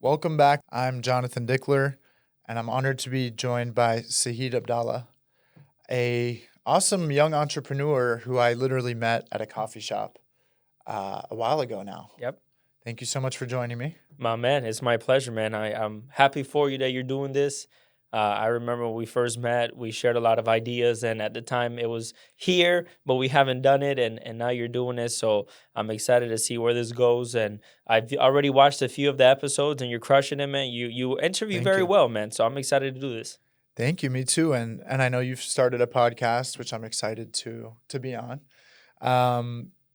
Welcome back. I'm Jonathan Dickler, and I'm honored to be joined by Sahid Abdala, a awesome young entrepreneur who I literally met at a coffee shop a while ago now. Yep. Thank you so much for joining me. My man, it's my pleasure, man. I'm happy for you that you're doing this. I remember when we first met, we shared a lot of ideas, and at the time it was here, but we haven't done it, and now you're doing it. So I'm excited to see where this goes. And I've already watched a few of the episodes, and you're crushing it, man. You interview Thank very you. well, man. So I'm excited to do this. Thank you. Me too. And I know you've started a podcast, which I'm excited to be on.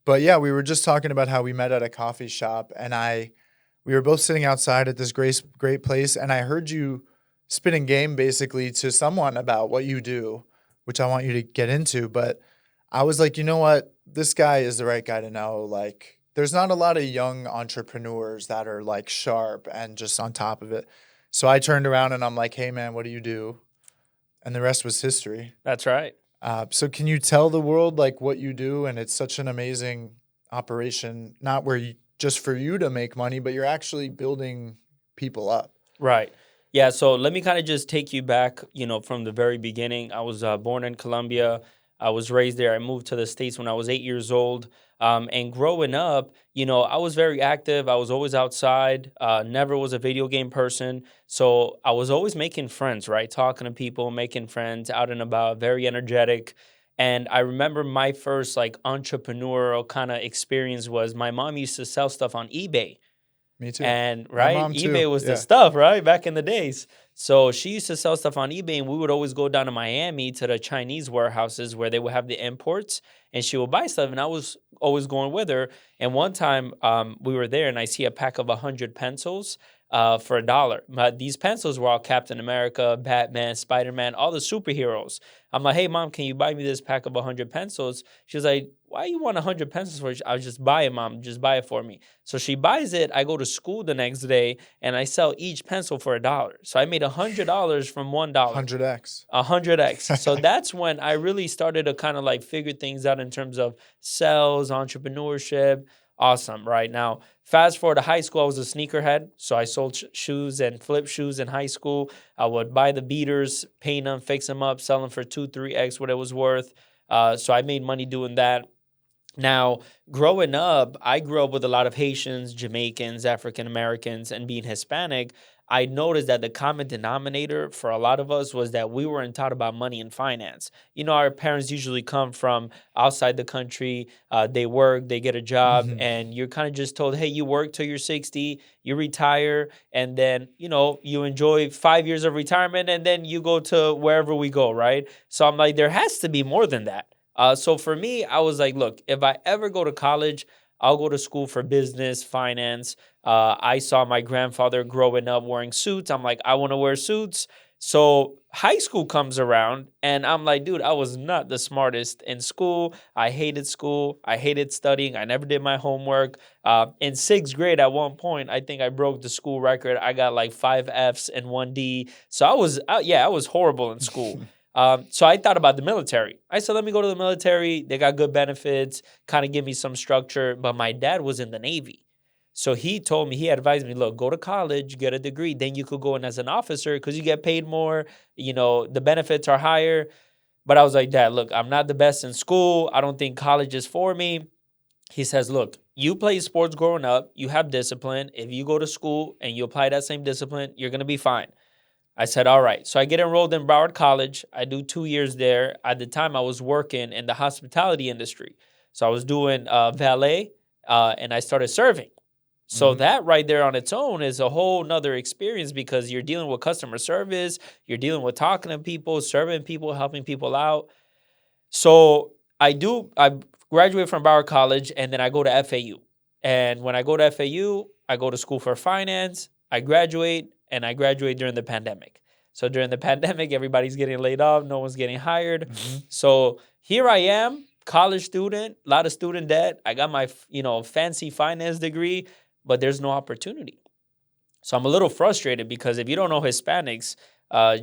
But yeah, we were just talking about how we met at a coffee shop, and we were both sitting outside at this great place, and I heard you spitting game basically to someone about what you do, which I want you to get into. But I was like, you know what? This guy is the right guy to know. Like, there's not a lot of young entrepreneurs that are like sharp and just on top of it. So I turned around and I'm like, hey, man, what do you do? And the rest was history. That's right. So can you tell the world like what you do? And it's such an amazing operation, not where you just for you to make money, but you're actually building people up. Right. Yeah, so let me kind of just take you back, from the very beginning. I was born in Colombia. I was raised there. I moved to the States when I was 8 years old. And growing up, I was very active. I was always outside, never was a video game person. So I was always making friends, right? Talking to people, making friends, out and about, very energetic. And I remember my first entrepreneurial kind of experience was my mom used to sell stuff on eBay. Me too. And My right, mom eBay too. was the Yeah. stuff, right, back in the days. So she used to sell stuff on eBay, and we would always go down to Miami to the Chinese warehouses where they would have the imports, and she would buy stuff, and I was always going with her. And one time, we were there, and I see a pack of 100 pencils for $1. But these pencils were all Captain America, Batman, Spider-Man, all the superheroes. I'm like, hey, Mom, can you buy me this pack of 100 pencils? She was like, why you want 100 pencils for? I was just buy it, Mom. Just buy it for me. So she buys it. I go to school the next day, and I sell each pencil for $1. So I made $100 from $1. 100x. 100x. So that's when I really started to kind of figure things out in terms of sales, entrepreneurship. Awesome. Right now, fast forward to high school, I was a sneakerhead. So I sold shoes and flip shoes in high school. I would buy the beaters, paint them, fix them up, sell them for 2, 3x what it was worth. So I made money doing that. Now, growing up, I grew up with a lot of Haitians, Jamaicans, African Americans, and being Hispanic, I noticed that the common denominator for a lot of us was that we weren't taught about money and finance. Our parents usually come from outside the country. They work, they get a job, Mhm. and you're kind of just told, hey, you work till you're 60, you retire, and then, you enjoy 5 years of retirement, and then you go to wherever we go, right? So I'm like, there has to be more than that. So for me, I was like, look, if I ever go to college, I'll go to school for business, finance. I saw my grandfather growing up wearing suits. I'm like, I want to wear suits. So high school comes around, and I'm like, dude, I was not the smartest in school. I hated school. I hated studying. I never did my homework. In sixth grade, at one point, I think I broke the school record. I got like 5 Fs and 1 D. So I was horrible in school. So I thought about the military. I said, let me go to the military. They got good benefits, kind of give me some structure. But my dad was in the Navy. So he advised me, look, go to college, get a degree. Then you could go in as an officer because you get paid more. The benefits are higher. But I was like, Dad, look, I'm not the best in school. I don't think college is for me. He says, look, you played sports growing up. You have discipline. If you go to school and you apply that same discipline, you're going to be fine. I said, all right. So I get enrolled in Broward College. I do 2 years there. At the time, I was working in the hospitality industry. So I was doing valet, and I started serving. So that right there on its own is a whole nother experience because you're dealing with customer service, you're dealing with talking to people, serving people, helping people out. So I graduate from Broward College, and then I go to FAU. And when I go to FAU, I go to school for finance. I graduate during the pandemic. So during the pandemic, everybody's getting laid off. No one's getting hired. So here I am, college student, a lot of student debt. I got my, fancy finance degree, but there's no opportunity. So I'm a little frustrated because if you don't know Hispanics,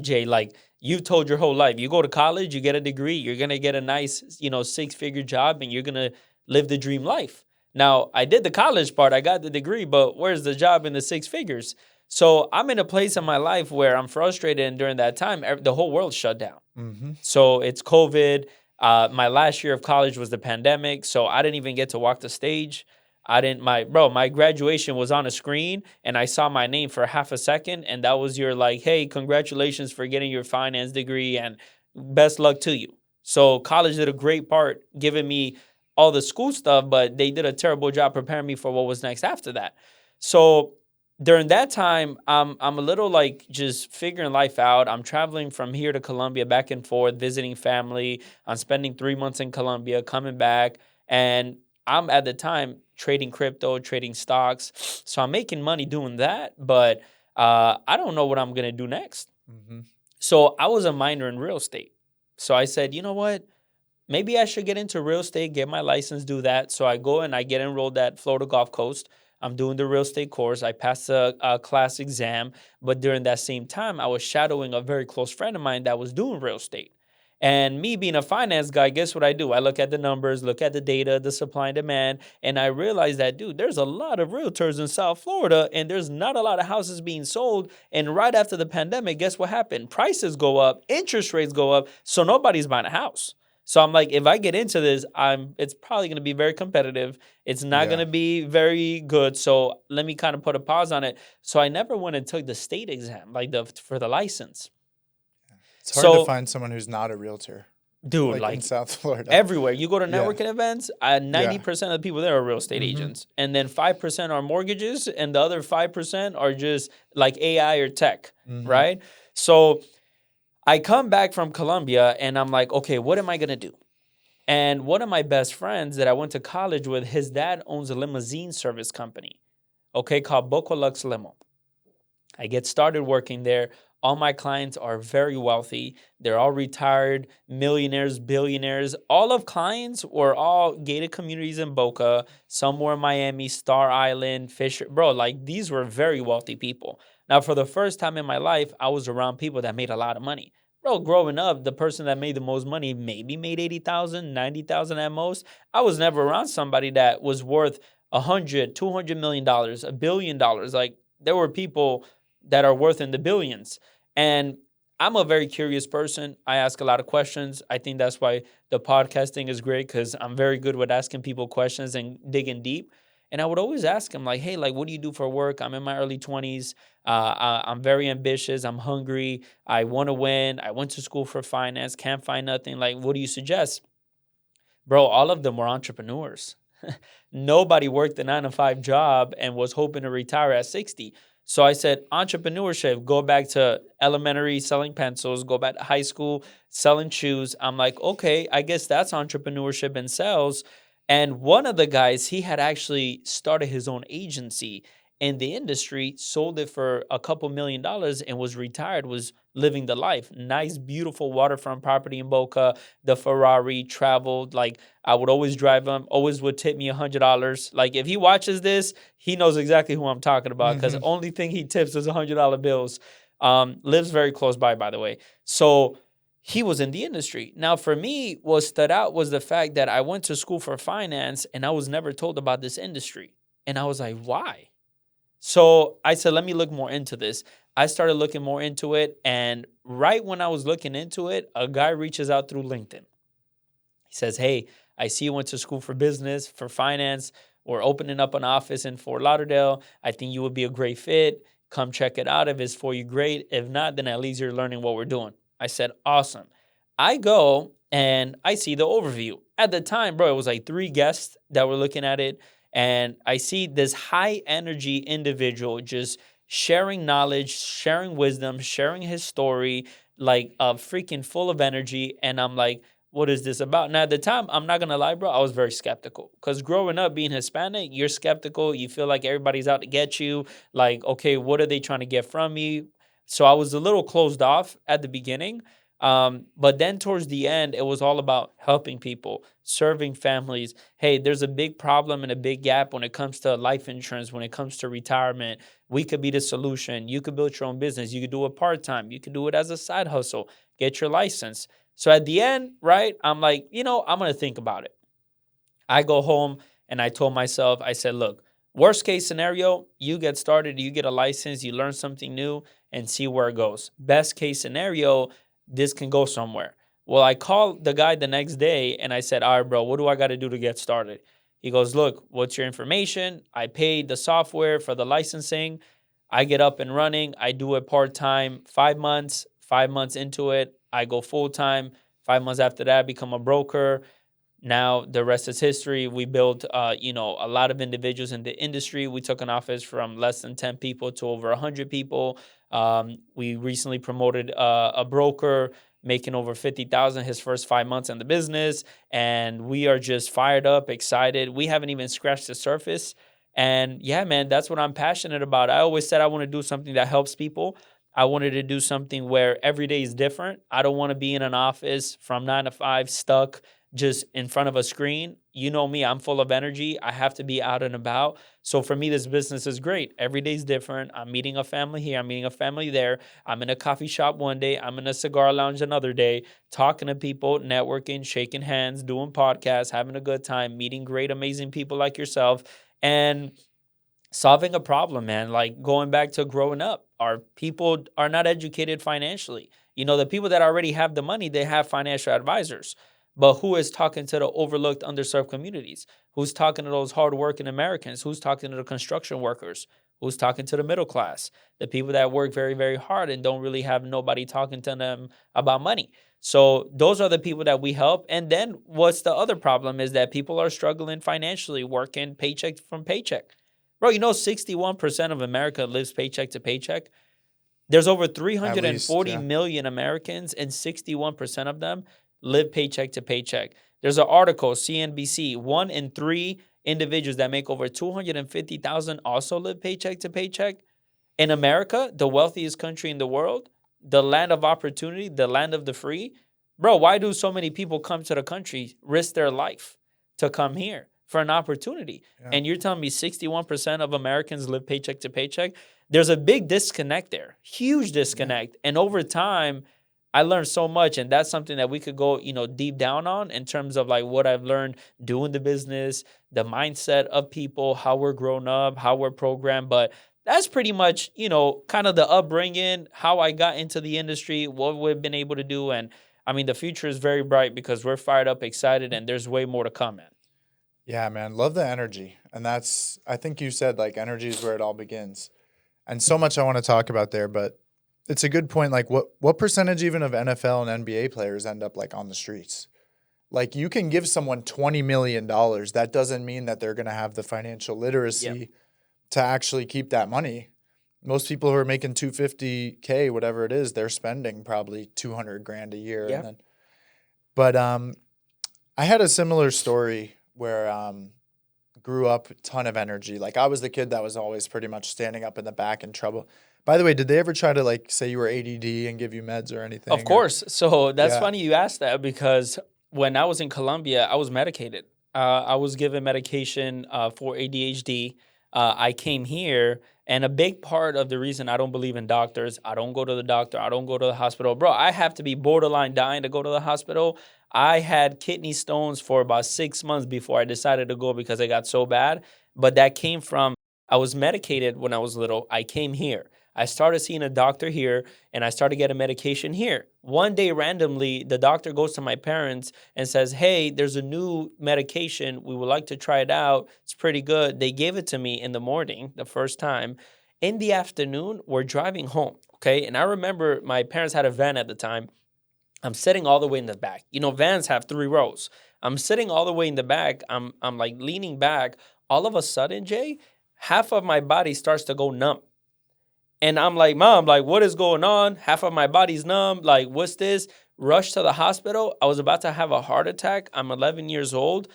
Jay, you've told your whole life, you go to college, you get a degree, you're going to get a nice, 6-figure job, and you're going to live the dream life. Now, I did the college part, I got the degree, but where's the job in the 6 figures? So I'm in a place in my life where I'm frustrated, and during that time, the whole world shut down. Mm-hmm. So it's COVID. My last year of college was the pandemic, so I didn't even get to walk the stage. I didn't my graduation was on a screen and I saw my name for half a second, and that was your like, hey, congratulations for getting your finance degree and best luck to you. So college did a great part giving me all the school stuff, but they did a terrible job preparing me for what was next after that. So during that time, I'm a little like just figuring life out. I'm traveling from here to Colombia back and forth, visiting family. I'm spending 3 months in Colombia, coming back, and I'm at the time trading crypto, trading stocks. So I'm making money doing that, but I don't know what I'm gonna do next. Mm-hmm. So I was a minor in real estate. So I said, you know what? Maybe I should get into real estate, get my license, do that. So I go and I get enrolled at Florida Gulf Coast. I'm doing the real estate course. I passed a class exam. But during that same time, I was shadowing a very close friend of mine that was doing real estate. And me being a finance guy, guess what I do? I look at the numbers, look at the data, the supply and demand, and I realize that, dude, there's a lot of realtors in South Florida and there's not a lot of houses being sold. And right after the pandemic, guess what happened? Prices go up, interest rates go up, so nobody's buying a house. So I'm like, if I get into this, it's probably going to be very competitive. It's not Yeah. going to be very good. So let me kind of put a pause on it. So I never went and took the state exam, like for the license. It's hard to So, find someone who's not a realtor, dude, like in like South Florida. everywhere you go to Yeah. networking events, 90% of the people there are real estate Mhm. agents, and then 5% are mortgages, and the other 5% are just like AI or tech, Mhm. right? So I come back from Colombia, and I'm like, okay, what am I gonna do? And one of my best friends that I went to college with, his dad owns a limousine service company, okay, called Boca Lux Limo. I get started working there. All my clients are very wealthy. They're all retired, millionaires, billionaires. All of clients were all gated communities in Boca, some were in Miami, Star Island, Fisher. Bro, like these were very wealthy people. Now, for the first time in my life, I was around people that made a lot of money. Bro, growing up, the person that made the most money maybe made 80,000, 90,000 at most. I was never around somebody that was worth 100, 200 million dollars, $1 billion. Like there were people that are worth in the billions. And I'm a very curious person. I ask a lot of questions. I think that's why the podcasting is great because I'm very good with asking people questions and digging deep. And I would always ask them, like, hey, like, what do you do for work? I'm in my early 20s. I'm very ambitious. I'm hungry. I want to win. I went to school for finance. Can't find nothing. Like, what do you suggest? Bro, all of them were entrepreneurs. Nobody worked a 9 to 5 job and was hoping to retire at 60. So I said, entrepreneurship, go back to elementary selling pencils, go back to high school selling shoes. I'm like, okay, I guess that's entrepreneurship and sales. And one of the guys, he had actually started his own agency in the industry, sold it for a couple $1 million and was retired, was living the life. Nice, beautiful waterfront property in Boca, the Ferrari, traveled. Like I would always drive him, always would tip me $100. Like if he watches this, he knows exactly who I'm talking about because the Mhm. only thing he tips is $100 bills. Lives very close by the way. So he was in the industry. Now, for me, what stood out was the fact that I went to school for finance and I was never told about this industry. And I was like, why? So I said, let me look more into this. I started looking more into it. And right when I was looking into it, a guy reaches out through LinkedIn. He says, hey, I see you went to school for business, for finance. We're opening up an office in Fort Lauderdale. I think you would be a great fit. Come check it out. If it's for you, great. If not, then at least you're learning what we're doing. I said, awesome. I go and I see the overview. At the time, bro, it was like 3 guests that were looking at it. And I see this high energy individual just sharing knowledge, sharing wisdom, sharing his story, like freaking full of energy. And I'm like, what is this about? Now, at the time, I'm not going to lie, bro, I was very skeptical. Because growing up being Hispanic, you're skeptical. You feel like everybody's out to get you. Like, okay, what are they trying to get from me? So I was a little closed off at the beginning. But then towards the end, it was all about helping people, serving families. Hey, there's a big problem and a big gap when it comes to life insurance, when it comes to retirement. We could be the solution. You could build your own business. You could do it part-time. You could do it as a side hustle. Get your license. So at the end, right, I'm like, I'm going to think about it. I go home and I told myself, I said, look, Worst case scenario, you get started, you get a license, you learn something new and see where it goes. Best case scenario, this can go somewhere. Well, I called the guy the next day and I said, all right, bro, what do I got to do to get started? He goes, look, what's your information? I paid the software for the licensing. I get up and running. I do it part-time, 5 months, 5 months into it. I go full-time. 5 months after that, I become a broker. Now the rest is history. We built, a lot of individuals in the industry. We took an office from less than 10 people to over 100 people. We recently promoted a broker making over 50,000 his first 5 months in the business, and we are just fired up, excited. We haven't even scratched the surface, and yeah, man, that's what I'm passionate about. I always said I want to do something that helps people. I wanted to do something where every day is different. I don't want to be in an office from 9 to 5 stuck just in front of a screen. You know me, I'm full of energy. I have to be out and about. So for me, this business is great. Every day is different. I'm meeting a family here. I'm meeting a family there. I'm in a coffee shop one day. I'm in a cigar lounge another day, talking to people, networking, shaking hands, doing podcasts, having a good time, meeting great, amazing people like yourself, and solving a problem, man. Like going back to growing up, our people are not educated financially. The people that already have the money, they have financial advisors. But who is talking to the overlooked, underserved communities? Who's talking to those hardworking Americans? Who's talking to the construction workers? Who's talking to the middle class? The people that work very, very hard and don't really have nobody talking to them about money. So those are the people that we help. And then what's the other problem is that people are struggling financially, working paycheck from paycheck. Bro, 61% of America lives paycheck to paycheck. There's over At least, 340 yeah. million Americans, and 61% of them live paycheck to paycheck. There's an article, CNBC, 1 in 3 individuals that make over 250,000 also live paycheck to paycheck. In America, the wealthiest country in the world, the land of opportunity, the land of the free. Bro, why do so many people come to the country, risk their life to come here for an opportunity? Yeah. And you're telling me 61% of Americans live paycheck to paycheck? There's a big disconnect there, huge disconnect. And over time, I learned so much, and that's something that we could go, deep down on in terms of like what I've learned doing the business, the mindset of people, how we're grown up, how we're programmed. But that's pretty much, kind of the upbringing, how I got into the industry, what we've been able to do. And I mean, the future is very bright because we're fired up, excited, and there's way more to come, man. Yeah, man. Love the energy. And I think you said like energy is where it all begins. And so much I want to talk about there, but it's a good point. Like what percentage even of NFL and NBA players end up like on the streets? Like you can give someone $20 million. That doesn't mean that they're going to have the financial literacy to actually keep that money. Most people who are making 250K, whatever it is, they're spending probably 200 grand a year. Yep. But I had a similar story where grew up, ton of energy. Like I was the kid that was always pretty much standing up in the back in trouble. By the way, did they ever try to like say you were ADD and give you meds or anything? Of course. So that's Yeah. funny you asked that because when I was in Colombia, I was medicated. I was given medication for ADHD. I came here, and a big part of the reason I don't believe in doctors, I don't go to the doctor, I don't go to the hospital. Bro, I have to be borderline dying to go to the hospital. I had kidney stones for about 6 months before I decided to go because it got so bad. But that came from, I was medicated when I was little. I came here. I started seeing a doctor here, and I started getting medication here. One day, randomly, the doctor goes to my parents and says, hey, there's a new medication. We would like to try it out. It's pretty good. They gave it to me in the morning, the first time. In the afternoon, we're driving home, okay? And I remember my parents had a van at the time. I'm sitting all the way in the back. Vans have 3 rows. I'm sitting all the way in the back. I'm like leaning back. All of a sudden, Jay, half of my body starts to go numb. And I'm like, Mom, like, what is going on? Half of my body's numb. Like, what's this? Rush to the hospital. I was about to have a heart attack. I'm 11 years old.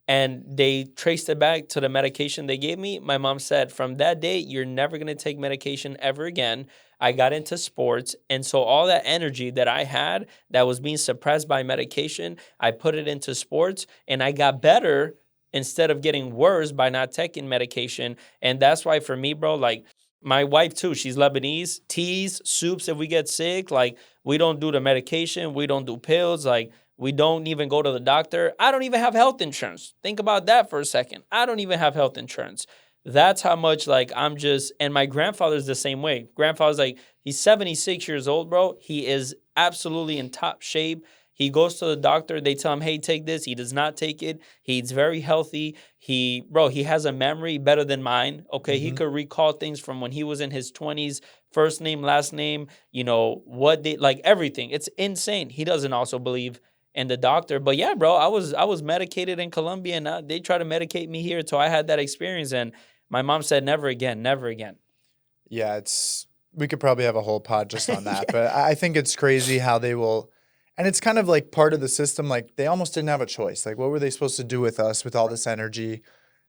And they traced it back to the medication they gave me. My mom said, from that day, you're never going to take medication ever again. I got into sports. And so all that energy that I had that was being suppressed by medication, I put it into sports. And I got better instead of getting worse by not taking medication. And that's why for me, bro, like, my wife too, she's Lebanese. Teas, soups if we get sick. Like, we don't do the medication. We don't do pills. Like, we don't even go to the doctor. I don't even have health insurance. Think about that for a second. I don't even have health insurance. That's how much like I'm just, and my grandfather's the same way. Grandfather's like, he's 76 years old, bro. He is absolutely in top shape. He goes to the doctor. They tell him, hey, take this. He does not take it. He's very healthy. He has a memory better than mine. Okay. He Mm-hmm. could recall things from when he was in his 20s, first name, last name, what they like everything. It's insane. He doesn't also believe in the doctor. But yeah, bro, I was medicated in Colombia and they try to medicate me here. So I had that experience. And my mom said, never again, never again. Yeah, we could probably have a whole pod just on that, Yeah. but I think it's crazy how they will, and it's kind of like part of the system. Like they almost didn't have a choice. Like what were they supposed to do with us with all this energy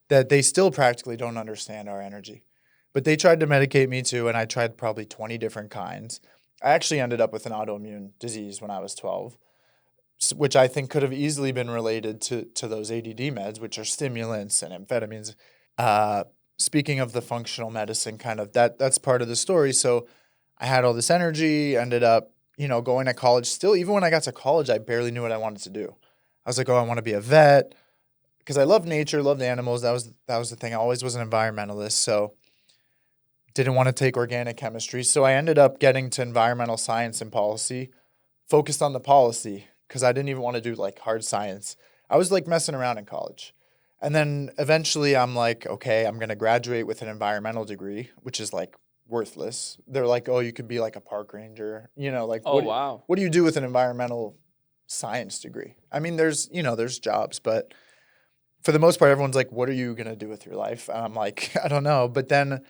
that they still practically don't understand our energy? But they tried to medicate me too, and I tried probably 20 different kinds. I actually ended up with an autoimmune disease when I was 12, which I think could have easily been related to those ADD meds, which are stimulants and amphetamines. Uh, Speaking of the functional medicine, kind of that's part of the story. So I had all this energy, ended up, going to college. Still, even when I got to college, I barely knew what I wanted to do. I was like, oh, I want to be a vet because I love nature, loved animals. That was the thing. I always was an environmentalist, so didn't want to take organic chemistry. So I ended up getting to environmental science and policy, focused on the policy because I didn't even want to do like hard science. I was like messing around in college. And then eventually I'm like, okay, I'm going to graduate with an environmental degree, which is like worthless. They're like, oh, you could be like a park ranger, like Oh, wow. what do you do with an environmental science degree? I mean, there's jobs, but for the most part, everyone's like, what are you going to do with your life? And I'm like, I don't know. But then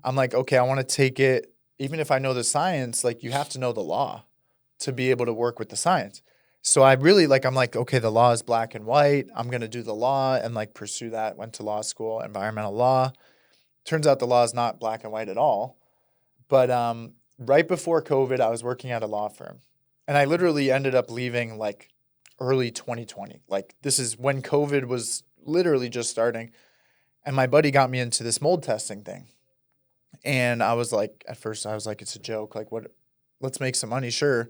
I'm like, okay, I want to take it. Even if I know the science, like you have to know the law to be able to work with the science. So I really I'm like, okay, the law is black and white. I'm going to do the law and like pursue that. Went to law school, environmental law. Turns out the law is not black and white at all. But right before COVID, I was working at a law firm. And I literally ended up leaving like early 2020. Like this is when COVID was literally just starting. And my buddy got me into this mold testing thing. And I was like, at first I was like, it's a joke. Like what, let's make some money, sure.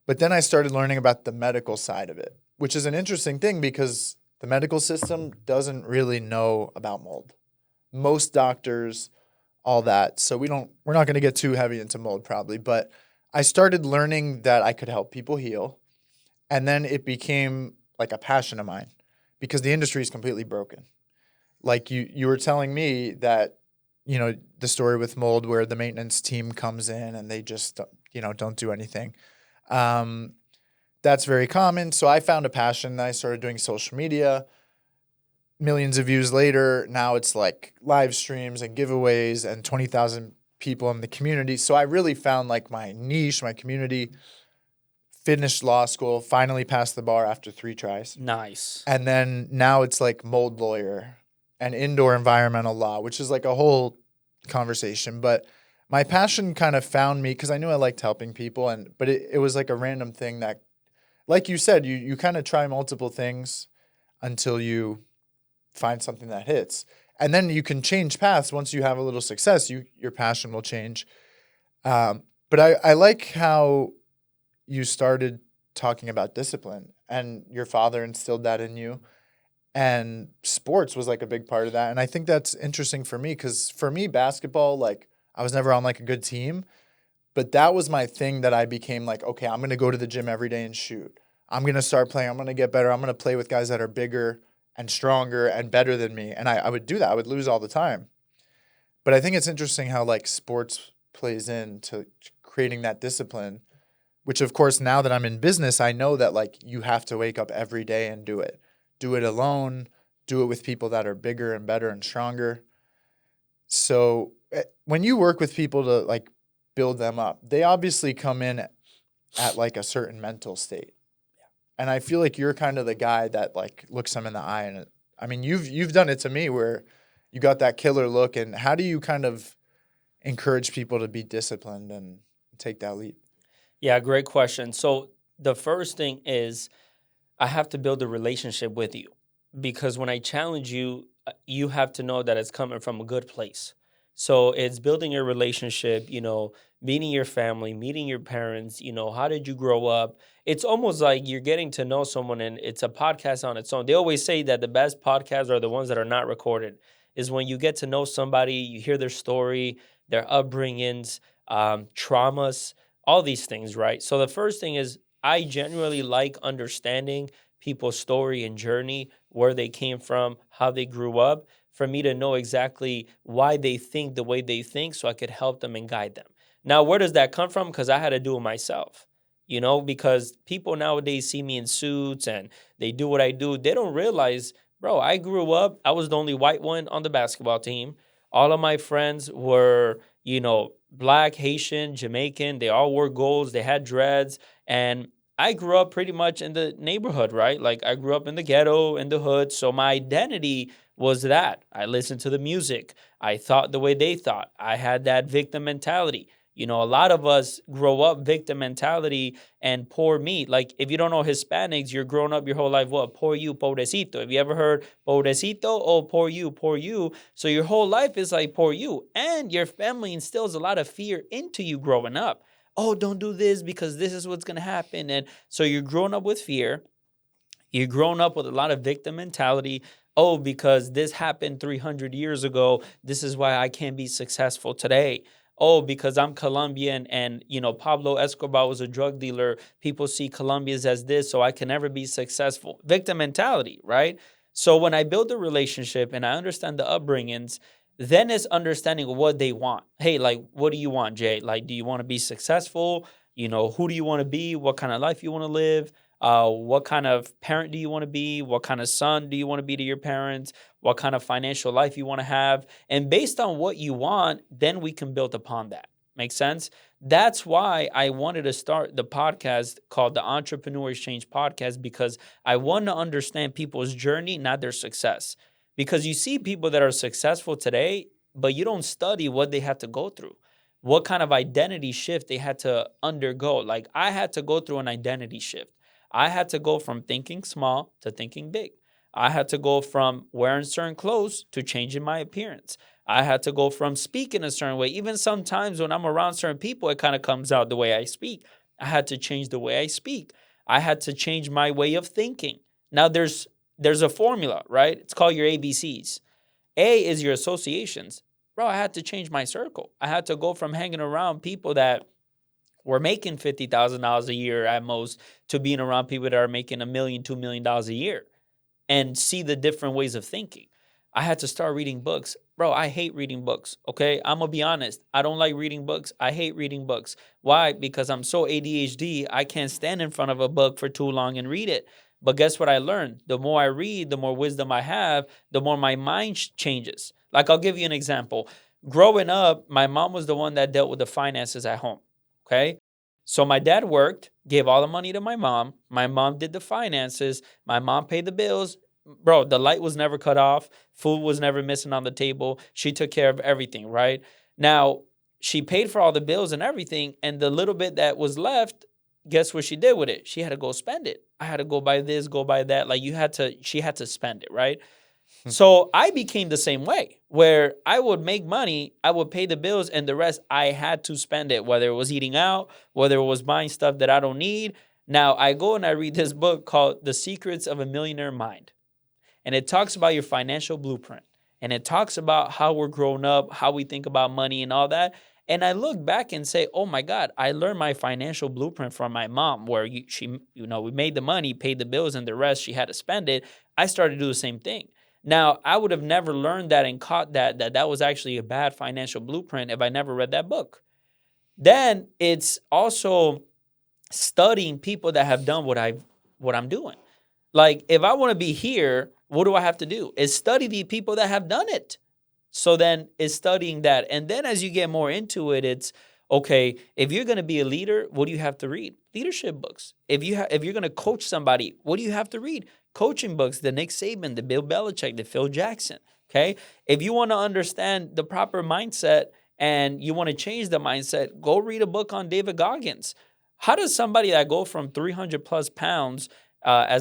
But then I started learning about the medical side of it, which is an interesting thing because the medical system doesn't really know about mold. Most doctors, all that. So we're not going to get too heavy into mold probably, but I started learning that I could help people heal. And then it became like a passion of mine because the industry is completely broken. Like you were telling me that, the story with mold where the maintenance team comes in and they just, don't do anything. That's very common. So I found a passion. I started doing social media. Millions of views later, now it's like live streams and giveaways and 20,000 people in the community. So I really found like my niche, my community. Finished law school, finally passed the bar after 3 tries. Nice. And then now it's like mold lawyer and indoor environmental law, which is like a whole conversation. But my passion kind of found me because I knew I liked helping people, but it was like a random thing that, like you said, you kind of try multiple things until you find something that hits. And then you can change paths once you have a little success. Your passion will change. But I like how you started talking about discipline and your father instilled that in you. And sports was like a big part of that. And I think that's interesting for me because for me, basketball, like I was never on like a good team, but that was my thing that I became like, okay, I'm going to go to the gym every day and shoot. I'm going to start playing. I'm going to get better. I'm going to play with guys that are bigger and stronger and better than me. And I would do that. I would lose all the time. But I think it's interesting how like sports plays into creating that discipline, which of course, now that I'm in business, I know that like you have to wake up every day and do it. Do it alone, do it with people that are bigger and better and stronger. So when you work with people to like build them up, they obviously come in at like a certain mental state. And I feel like you're kind of the guy that like looks them in the eye. And I mean, you've done it to me where you got that killer look. And how do you kind of encourage people to be disciplined and take that leap? Yeah, great question. So the first thing is I have to build a relationship with you because when I challenge you, you have to know that it's coming from a good place. So it's building a relationship, meeting your family, meeting your parents, how did you grow up? It's almost like you're getting to know someone and it's a podcast on its own. They always say that the best podcasts are the ones that are not recorded. is when you get to know somebody, you hear their story, their upbringings, traumas, all these things, right? So the first thing is I genuinely like understanding people's story and journey, where they came from, how they grew up, for me to know exactly why they think the way they think so I could help them and guide them. Now, where does that come from? Because I had to do it myself, because people nowadays see me in suits and they do what I do. They don't realize, bro, I grew up, I was the only white one on the basketball team. All of my friends were, black, Haitian, Jamaican. They all wore golds, they had dreads. And I grew up pretty much in the neighborhood, right? Like I grew up in the ghetto, in the hood. So my identity was that. I listened to the music. I thought the way they thought. I had that victim mentality. A lot of us grow up victim mentality and poor me. Like if you don't know Hispanics, you're growing up your whole life, what? Poor you, pobrecito. Have you ever heard pobrecito? Oh, poor you, poor you. So your whole life is like poor you. And your family instills a lot of fear into you growing up. Oh, don't do this because this is what's going to happen. And so you're growing up with fear. You're growing up with a lot of victim mentality. Oh, because this happened 300 years ago, this is why I can't be successful today. Oh, because I'm Colombian and, Pablo Escobar was a drug dealer. People see Colombians as this, so I can never be successful. Victim mentality, right? So when I build a relationship and I understand the upbringings, then it's understanding what they want. Hey, like, what do you want, Jay? Like, do you want to be successful? Who do you want to be? What kind of life you want to live? What kind of parent do you want to be? What kind of son do you want to be to your parents? What kind of financial life you want to have? And based on what you want, then we can build upon that. Make sense? That's why I wanted to start the podcast called the Entrepreneur Exchange Podcast, because I want to understand people's journey, not their success. Because you see people that are successful today, but you don't study what they had to go through, what kind of identity shift they had to undergo. Like I had to go through an identity shift. I had to go from thinking small to thinking big. I had to go from wearing certain clothes to changing my appearance. I had to go from speaking a certain way. Even sometimes when I'm around certain people, it kind of comes out the way I speak. I had to change the way I speak. I had to change my way of thinking. Now there's a formula, right? It's called your ABCs. A is your associations. Bro, I had to change my circle. I had to go from hanging around people that were making $50,000 a year at most to being around people that are making $1 million, $2 million a year and see the different ways of thinking. I had to start reading books. Bro, I hate reading books, okay? I'm going to be honest. I don't like reading books. I hate reading books. Why? Because I'm so ADHD, I can't stand in front of a book for too long and read it. But guess what I learned? The more I read, the more wisdom I have, the more my mind changes. Like I'll give you an example. Growing up, my mom was the one that dealt with the finances at home, okay? So my dad worked, gave all the money to my mom. My mom did the finances. My mom paid the bills. Bro, the light was never cut off. Food was never missing on the table. She took care of everything, right? Now, she paid for all the bills and everything, and the little bit that was left, guess what she did with it? She had to go spend it. I had to go buy this, go buy that. Like she had to spend it, right? So I became the same way, where I would make money, I would pay the bills, and the rest I had to spend it, whether it was eating out, whether it was buying stuff that I don't need. Now I go and I read this book called The Secrets of a Millionaire Mind. And it talks about your financial blueprint. And it talks about how we're grown up, how we think about money and all that. And I look back and say, oh my God, I learned my financial blueprint from my mom, where we made the money, paid the bills, and the rest she had to spend it. I started to do the same thing. Now, I would have never learned that and caught that was actually a bad financial blueprint if I never read that book. Then it's also studying people that have done what I'm doing. Like if I want to be here, what do I have to do? Is study the people that have done it. So then it's studying that. And then as you get more into it, it's okay, if you're going to be a leader, what do you have to read? Leadership books. If you're going to coach somebody, what do you have to read? Coaching books, the Nick Saban, the Bill Belichick, the Phil Jackson, okay? If you want to understand the proper mindset and you want to change the mindset, go read a book on David Goggins. How does somebody that go from 300 plus pounds I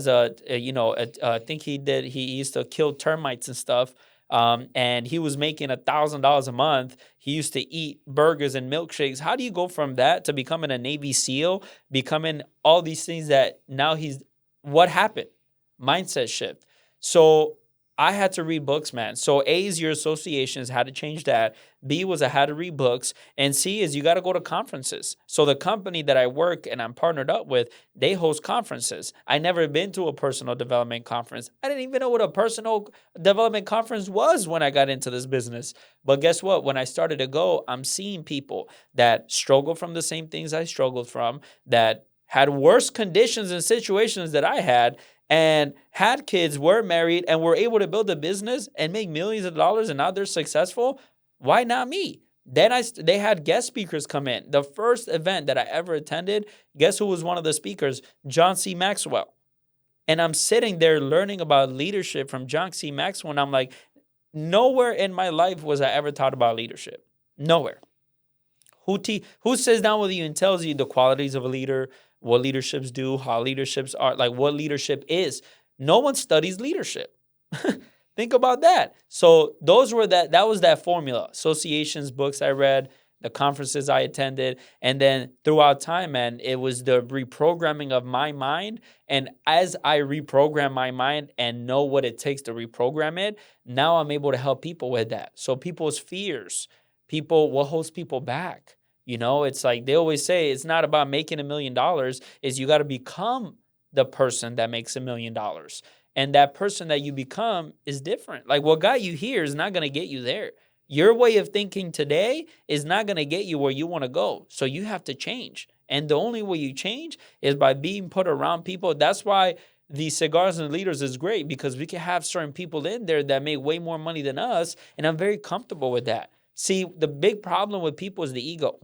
think he used to kill termites and stuff, and he was making $1,000 a month. He used to eat burgers and milkshakes. How do you go from that to becoming a Navy SEAL, becoming all these things that now what happened? Mindset shift. So I had to read books, man. So A is your associations, how to change that. B was I had to read books. And C is you got to go to conferences. So the company that I work and I'm partnered up with, they host conferences. I never been to a personal development conference. I didn't even know what a personal development conference was when I got into this business. But guess what? When I started to go, I'm seeing people that struggle from the same things I struggled from, that had worse conditions and situations that I had, and had kids, were married, and were able to build a business and make millions of dollars, and now they're successful. Why not me? Then they had guest speakers come in. The first event that I ever attended, guess who was one of the speakers? John C. Maxwell. And I'm sitting there learning about leadership from John C. Maxwell, and I'm like, nowhere in my life was I ever taught about leadership. Nowhere. Who sits down with you and tells you the qualities of a leader, what leaderships do, how leaderships are, like what leadership is? No one studies leadership. Think about that. So that was that formula. Associations, books I read, the conferences I attended, and then throughout time, man, it was the reprogramming of my mind. And as I reprogram my mind and know what it takes to reprogram it, now I'm able to help people with that. So people's fears, what holds people back? It's like they always say, it's not about making $1 million, is you got to become the person that makes $1 million. And that person that you become is different. Like what got you here is not going to get you there. Your way of thinking today is not going to get you where you want to go. So you have to change. And the only way you change is by being put around people. That's why the Cigars and Leaders is great, because we can have certain people in there that make way more money than us. And I'm very comfortable with that. See, the big problem with people is the ego.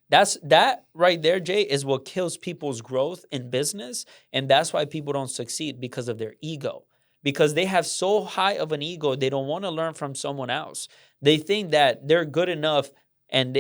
That right there, Jay, is what kills people's growth in business. And that's why people don't succeed, because of their ego. Because they have so high of an ego, they don't want to learn from someone else. They think that they're good enough and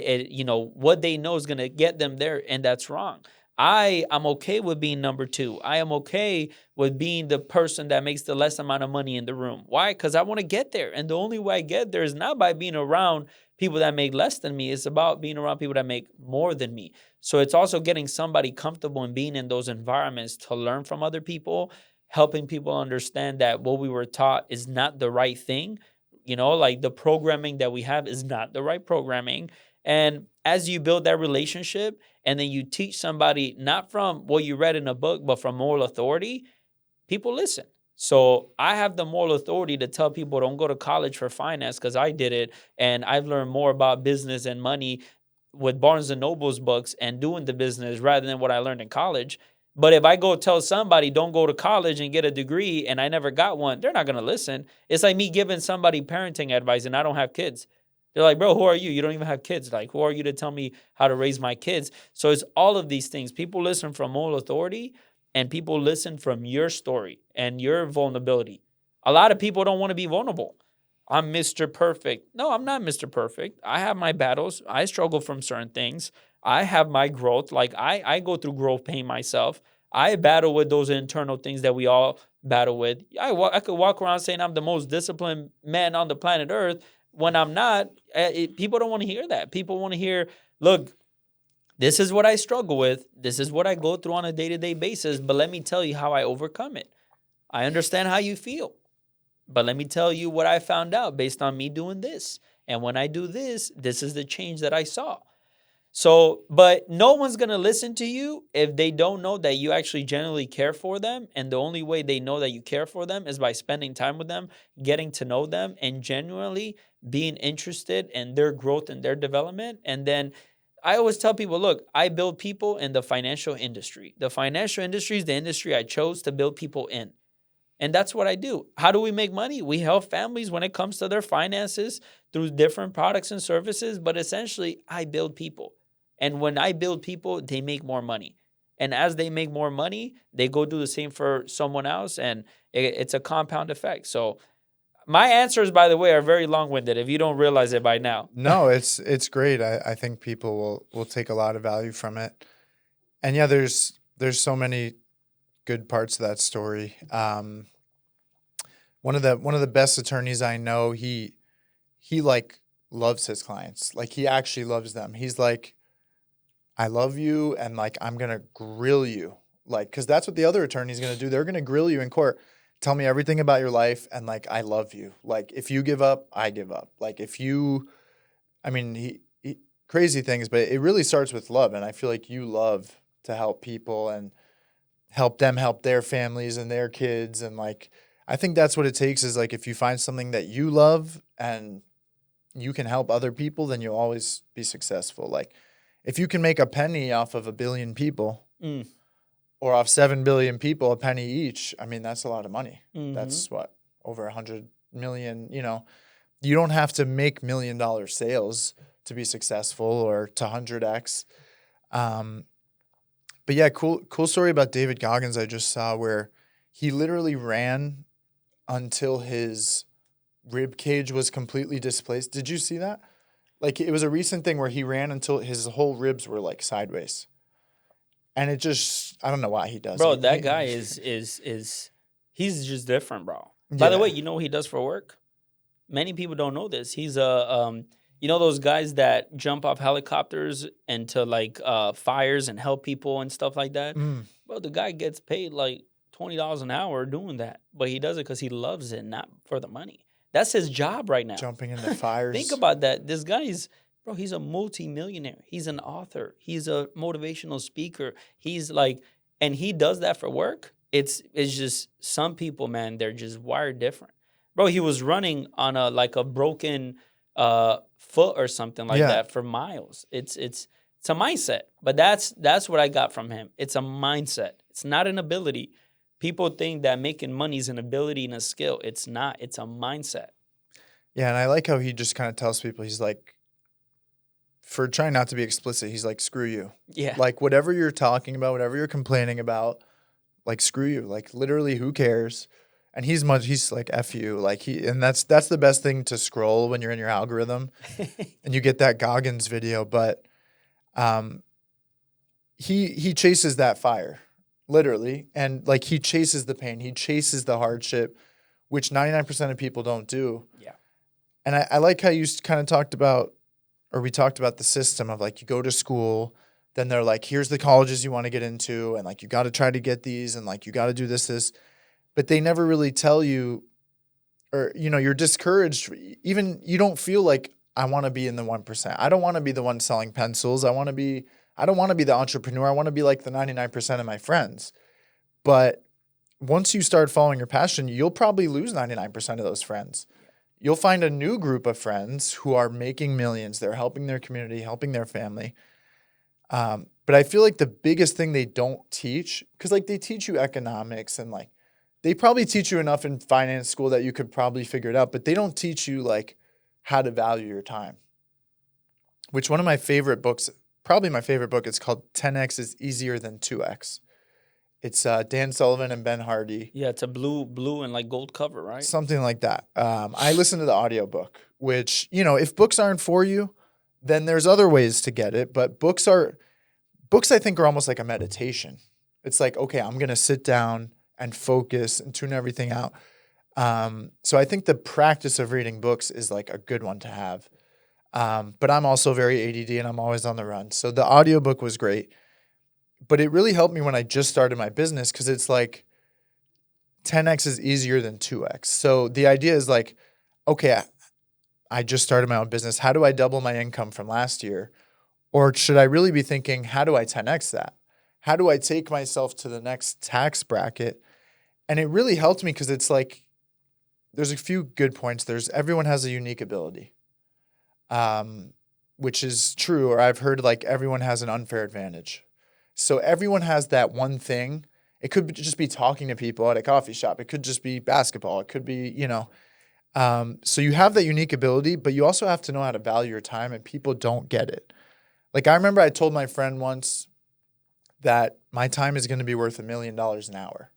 what they know is going to get them there, and that's wrong. I'm okay with being number 2. I am okay with being the person that makes the less amount of money in the room. Why? Because I want to get there. And the only way I get there is not by being around people that make less than me. It's about being around people that make more than me. So it's also getting somebody comfortable in being in those environments to learn from other people, helping people understand that what we were taught is not the right thing. Like the programming that we have is not the right programming. And as you build that relationship and then you teach somebody not from what you read in a book, but from moral authority, people listen. So I have the moral authority to tell people don't go to college for finance, because I did it. And I've learned more about business and money with Barnes & Noble's books and doing the business rather than what I learned in college. But if I go tell somebody don't go to college and get a degree and I never got one, they're not going to listen. It's like me giving somebody parenting advice and I don't have kids. They're like, bro, who are you? You don't even have kids. Like, who are you to tell me how to raise my kids? So it's all of these things. People listen from moral authority, and people listen from your story and your vulnerability. A lot of people don't want to be vulnerable. I'm Mr. Perfect. No, I'm not Mr. Perfect. I have my battles. I struggle from certain things. I have my growth. Like I go through growth pain myself. I battle with those internal things that we all battle with. I could walk around saying I'm the most disciplined man on the planet Earth when I'm not. People don't want to hear that. People want to hear, look, this is what I struggle with. This is what I go through on a day-to-day basis. But let me tell you how I overcome it. I understand how you feel. But let me tell you what I found out based on me doing this. And when I do this, this is the change that I saw. So, but no one's going to listen to you if they don't know that you actually genuinely care for them. And the only way they know that you care for them is by spending time with them, getting to know them, and genuinely being interested in their growth and their development. And then I always tell people, look, I build people in the financial industry. The financial industry is the industry I chose to build people in. And that's what I do. How do we make money? We help families when it comes to their finances through different products and services. But essentially, I build people. And when I build people, they make more money. And as they make more money, they go do the same for someone else. And it's a compound effect. So my answers, by the way, are very long-winded if you don't realize it by now. No, it's great. I think people will take a lot of value from it. And yeah, there's so many good parts of that story. One of the best attorneys I know, he like loves his clients. Like he actually loves them. He's like, I love you, and like I'm gonna grill you, like, because that's what the other attorney's gonna do. They're gonna grill you in court. tell me everything about your life, and like I love you. Like if you give up, I give up. Like if you, I mean, he crazy things, but it really starts with love, and I feel like you love to help people and help them help their families and their kids, and like I think that's what it takes is like if you find something that you love and you can help other people, then you'll always be successful. Like if you can make a penny off of a billion people Mm. or off 7 billion people, a penny each, I mean, that's a lot of money. Mhm. That's what, over 100 million, you know, you don't have to make $1 million sales to be successful or to 100x. But yeah, cool story about David Goggins I just saw where he literally ran until his rib cage was completely displaced. Did you see that? Like it was a recent thing where he ran until his whole ribs were like sideways. And it just, I don't know why he does Bro, it. that guy is he's just different, bro. By the Yeah. way, you know what he does for work? Many people don't know this. He's a you know those guys that jump off helicopters into like fires and help people and stuff like that? Mm, Bro, the guy gets paid like $20 an hour doing that. But he does it because he loves it, not for the money. That's his job right now. jumping into fires. Think about that. This guy is, bro, he's a multi-millionaire. He's an author. He's a motivational speaker. He's like, and he does that for work. It's just some people, man, they're just wired different. Bro, he was running on a like a broken foot or something like Yeah. that for miles. It's a mindset. But that's what I got from him. It's a mindset. It's not an ability. People think that making money is an ability and a skill. It's not. It's a mindset. Yeah, and I like how he just kind of tells people, he's like, for trying not to be explicit, he's like, screw you. Yeah. Like whatever you're talking about, whatever you're complaining about, like screw you. Like literally who cares? And he's like F you. Like and that's the best thing to scroll when you're in your algorithm and you get that Goggins video. But he chases that fire, literally. And like he chases the pain, he chases the hardship, which 99% of people don't do. Yeah. And I like how you kind of talked about, or we talked about the system of like you go to school, then they're like, here's the colleges you want to get into, and like you got to try to get these, and like you got to do this. But they never really tell you, or you know, you're discouraged. Even you don't feel like I want to be in the 1%. I don't want to be the one selling pencils. I don't want to be the entrepreneur. I want to be like the 99% of my friends. But once you start following your passion, you'll probably lose 99% of those friends. You'll find a new group of friends who are making millions. They're helping their community, helping their family. But I feel like the biggest thing they don't teach, because like they teach you economics and like they probably teach you enough in finance school that you could probably figure it out, but they don't teach you like how to value your time. Which one of my favorite books, probably my favorite book, it's called 10X is Easier Than 2X. It's Dan Sullivan and Ben Hardy. Yeah, it's a blue and like gold cover, right? Something like that. I listened to the audiobook, which, you know, if books aren't for you, then there's other ways to get it. But books I think are almost like a meditation. It's like, okay, I'm going to sit down and focus and tune everything out. So I think the practice of reading books is like a good one to have. But I'm also very ADD and I'm always on the run. So the audiobook was great. But it really helped me when I just started my business because it's like 10X is easier than 2X. So the idea is like, okay, I just started my own business. How do I double my income from last year? Or should I really be thinking, how do I 10X that? How do I take myself to the next tax bracket? And it really helped me because it's like, there's a few good points. Everyone has a unique ability, which is true. Or I've heard like everyone has an unfair advantage. So everyone has that one thing. It could just be talking to people at a coffee shop. It could just be basketball. It could be, you know. So you have that unique ability, but you also have to know how to value your time, and people don't get it. Like I remember I told my friend once that my time is going to be worth $1 million an hour.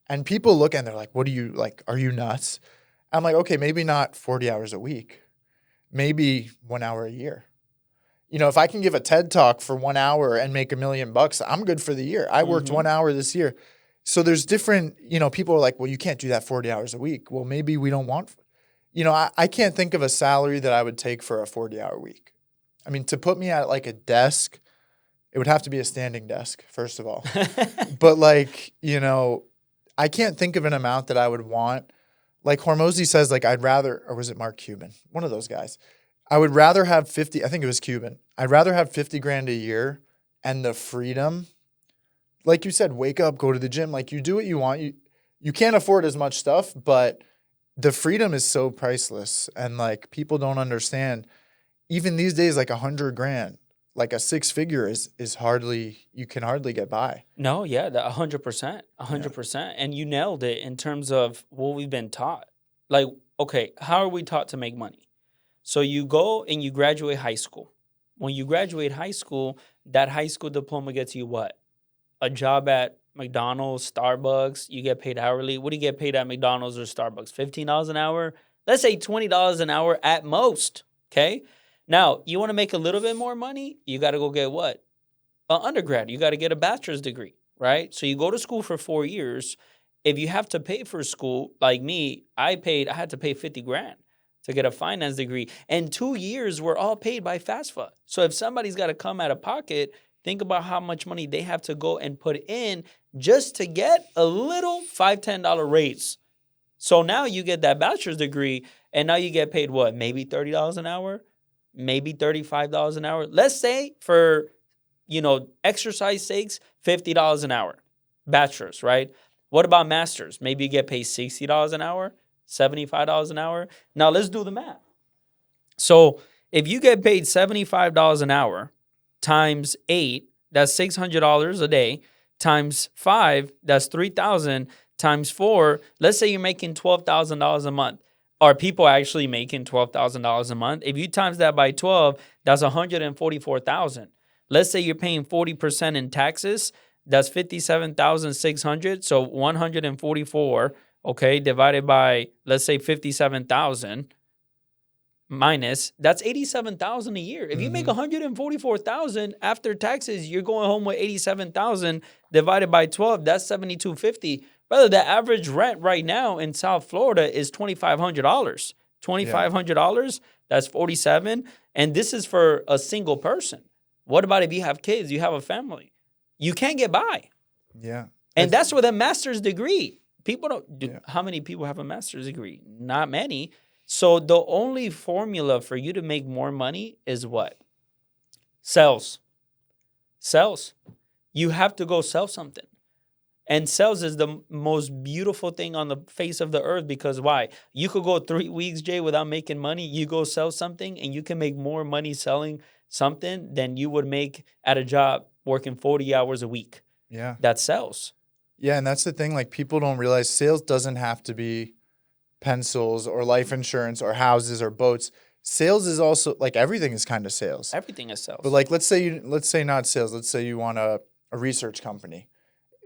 And people look and they're like, what are you nuts? I'm like, okay, maybe not 40 hours a week. Maybe 1 hour a year. You know, if I can give a TED talk for 1 hour and make $1 million, I'm good for the year. I worked 1 hour this year. So there's different, you know, people are like, well, you can't do that 40 hours a week. Well, maybe we don't want, you know, I can't think of a salary that I would take for a 40-hour week. I mean, to put me at like a desk, it would have to be a standing desk, first of all. But like, you know, I can't think of an amount that I would want. Like Hormozy says, like I'd rather, or was it Mark Cuban? One of those guys. I would rather have 50, I think it was Cuban. I'd rather have 50 grand a year and the freedom. Like you said, wake up, go to the gym. Like you do what you want. You can't afford as much stuff, but the freedom is so priceless. And like people don't understand. Even these days, like 100 grand, like a 6-figure is hardly, you can hardly get by. No, yeah, 100%, 100%. And you nailed it in terms of what we've been taught. Like, okay, how are we taught to make money? So you go and you graduate high school. When you graduate high school, that high school diploma gets you what? A job at McDonald's, Starbucks. You get paid hourly. What do you get paid at McDonald's or Starbucks? $15 an hour? Let's say $20 an hour at most, okay? Now, you want to make a little bit more money? You got to go get what? An undergrad. You got to get a bachelor's degree, right? So you go to school for 4 years. If you have to pay for school, like me, I had to pay 50 grand to get a finance degree. And 2 years were all paid by FAFSA. So if somebody's got to come out of pocket, think about how much money they have to go and put in just to get a little $5, $10 raise. So now you get that bachelor's degree, and now you get paid what? Maybe $30 an hour? Maybe $35 an hour? Let's say for, exercise sakes, $50 an hour. Bachelor's, right? What about master's? Maybe you get paid $60 an hour? $75 an hour. Now let's do the math. So if you get paid $75 an hour times 8, that's $600 a day, times 5, that's $3,000, times 4, let's say you're making $12,000 a month. Are people actually making $12,000 a month? If you times that by 12, that's $144,000. Let's say you're paying 40% in taxes, that's $57,600. So 144, okay, divided by, let's say 57,000 minus, that's 87,000 a year. If you make 144,000 after taxes, you're going home with 87,000 divided by 12, that's 7,250. Brother, the average rent right now in South Florida is $2,500. $2,500, that's 47, and this is for a single person. What about if you have kids, you have a family? You can't get by. Yeah. And that's with a master's degree. People don't how many people have a master's degree? Not many. So the only formula for you to make more money is what? Sales. Sales. You have to go sell something. And sales is the most beautiful thing on the face of the earth because why? You could go 3 weeks, Jay, without making money. You go sell something and you can make more money selling something than you would make at a job working 40 hours a week. Yeah. That sells. Yeah, and that's the thing. Like people don't realize sales doesn't have to be pencils or life insurance or houses or boats. Sales is also like everything is kind of sales. Everything is sales. But like let's say not sales. Let's say you want a research company.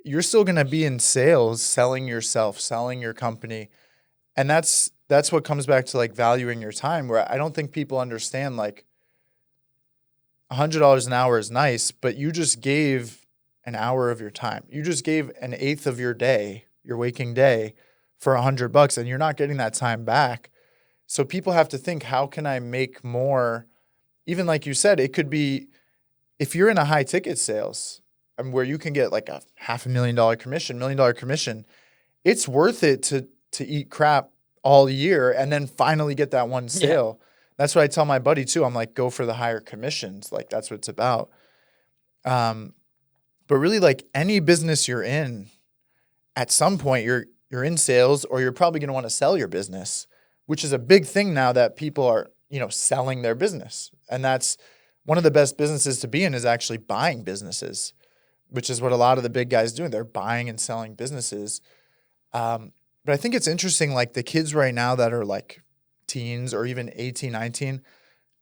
You're still going to be in sales, selling yourself, selling your company. And that's what comes back to like valuing your time, where I don't think people understand like $100 an hour is nice, but you just gave an hour of your time. You just gave an eighth of your day, your waking day, for $100, and you're not getting that time back. So people have to think, how can I make more? Even like you said, it could be if you're in a high ticket sales where you can get like a $500,000 commission, $1 million commission, it's worth it to eat crap all year and then finally get that one sale. Yeah. That's what I tell my buddy too. I'm like, go for the higher commissions. Like that's what it's about. But really like any business you're in, at some point you're in sales or you're probably going to want to sell your business, which is a big thing now that people are, selling their business. And that's one of the best businesses to be in is actually buying businesses, which is what a lot of the big guys do. They're buying and selling businesses. But I think it's interesting, like the kids right now that are like teens or even 18, 19,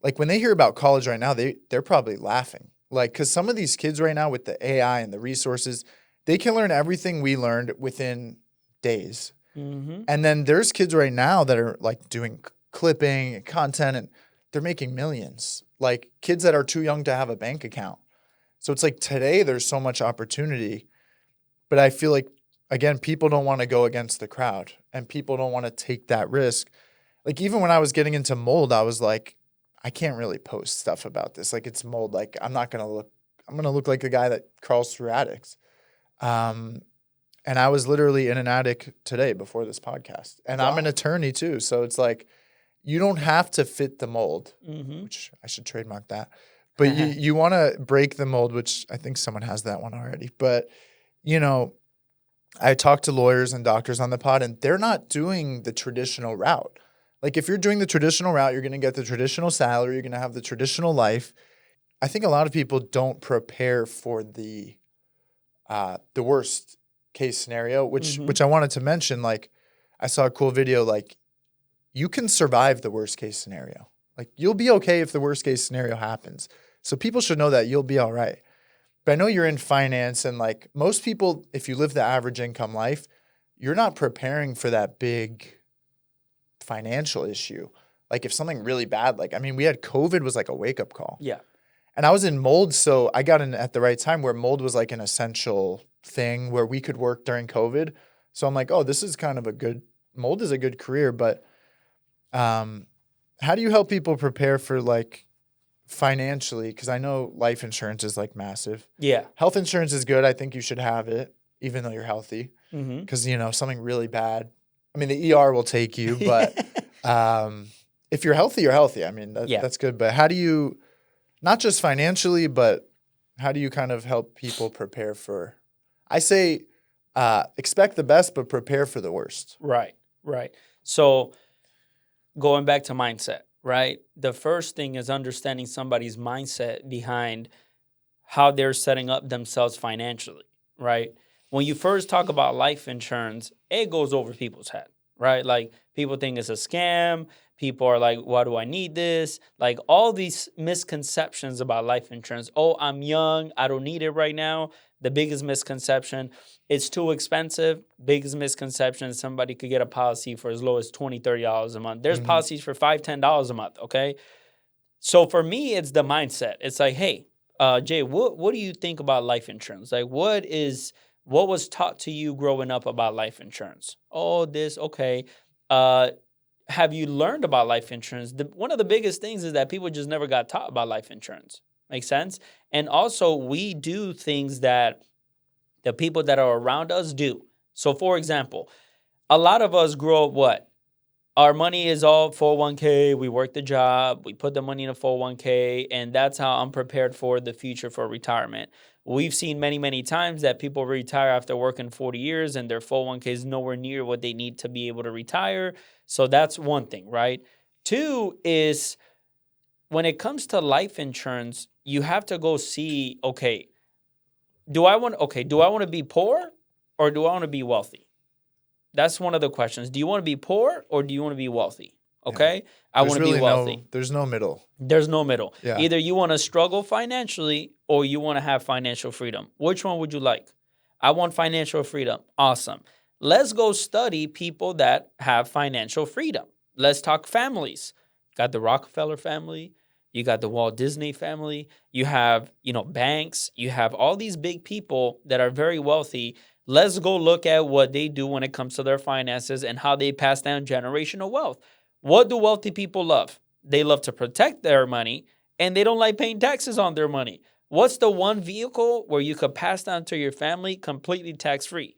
like when they hear about college right now, they're probably laughing. Like, because some of these kids right now with the AI and the resources, they can learn everything we learned within days. Mm-hmm. And then there's kids right now that are like doing clipping and content and they're making millions. Like kids that are too young to have a bank account. So it's like today there's so much opportunity, but I feel like, again, people don't want to go against the crowd and people don't want to take that risk. Like even when I was getting into mold, I was like, I can't really post stuff about this. Like it's mold. Like I'm going to look like the guy that crawls through attics. And And I was literally in an attic today before this podcast. And I'm an attorney too. So it's like, you don't have to fit the mold, which I should trademark that. But you want to break the mold, which I think someone has that one already. But, you know, I talk to lawyers and doctors on the pod, and they're not doing the traditional route. Like, if you're doing the traditional route, you're going to get the traditional salary. You're going to have the traditional life. I think a lot of people don't prepare for the worst case scenario, which I wanted to mention. Like, I saw a cool video, like, you can survive the worst case scenario. Like, you'll be okay if the worst case scenario happens. So people should know that you'll be all right. But I know you're in finance, and like most people, if you live the average income life, you're not preparing for that big financial issue. Like, if something really bad, like, I mean, we had COVID was like a wake-up call. Yeah. And I was in mold, so I got in at the right time where mold was like an essential thing where we could work during COVID. So I'm like, oh, this is kind of mold is a good career. But how do you help people prepare for like financially? Because I know life insurance is like massive. Yeah. Health insurance is good. I think you should have it, even though you're healthy. Because, you know, something really bad. I mean, the ER will take you, but if you're healthy, you're healthy. I mean, that's good. But how do you, not just financially, but how do you kind of help people prepare for, I say, expect the best, but prepare for the worst. Right. So going back to mindset, right? The first thing is understanding somebody's mindset behind how they're setting up themselves financially, right? When you first talk about life insurance, it goes over people's head, right? Like, people think it's a scam. People are like, why do I need this? Like, all these misconceptions about life insurance. Oh, I'm young. I don't need it right now. The biggest misconception, it's too expensive. Biggest misconception, somebody could get a policy for as low as $20, $30 a month. There's policies for $5, $10 a month, okay? So for me, it's the mindset. It's like, hey, Jay, what do you think about life insurance? Like, what was taught to you growing up about life insurance? Oh, this, okay. Have you learned about life insurance? One of the biggest things is that people just never got taught about life insurance. Makes sense? And also, we do things that the people that are around us do. So, for example, a lot of us grow up what? Our money is all 401k. We work the job. We put the money in a 401k. And that's how I'm prepared for the future for retirement. We've seen many, many times that people retire after working 40 years and their 401k is nowhere near what they need to be able to retire. So that's one thing, right? Two is, when it comes to life insurance, you have to go see, okay, do I want to be poor or do I want to be wealthy? That's one of the questions. Do you want to be poor or do you want to be wealthy? Okay? Yeah. I want to be wealthy. There's no middle. There's no middle. Yeah. Either you want to struggle financially or you want to have financial freedom. Which one would you like? I want financial freedom. Awesome. Let's go study people that have financial freedom. Let's talk families. Got the Rockefeller family. You got the Walt Disney family. You have, banks. You have all these big people that are very wealthy. Let's go look at what they do when it comes to their finances and how they pass down generational wealth. What do wealthy people love? They love to protect their money, and they don't like paying taxes on their money. What's the one vehicle where you could pass down to your family completely tax-free?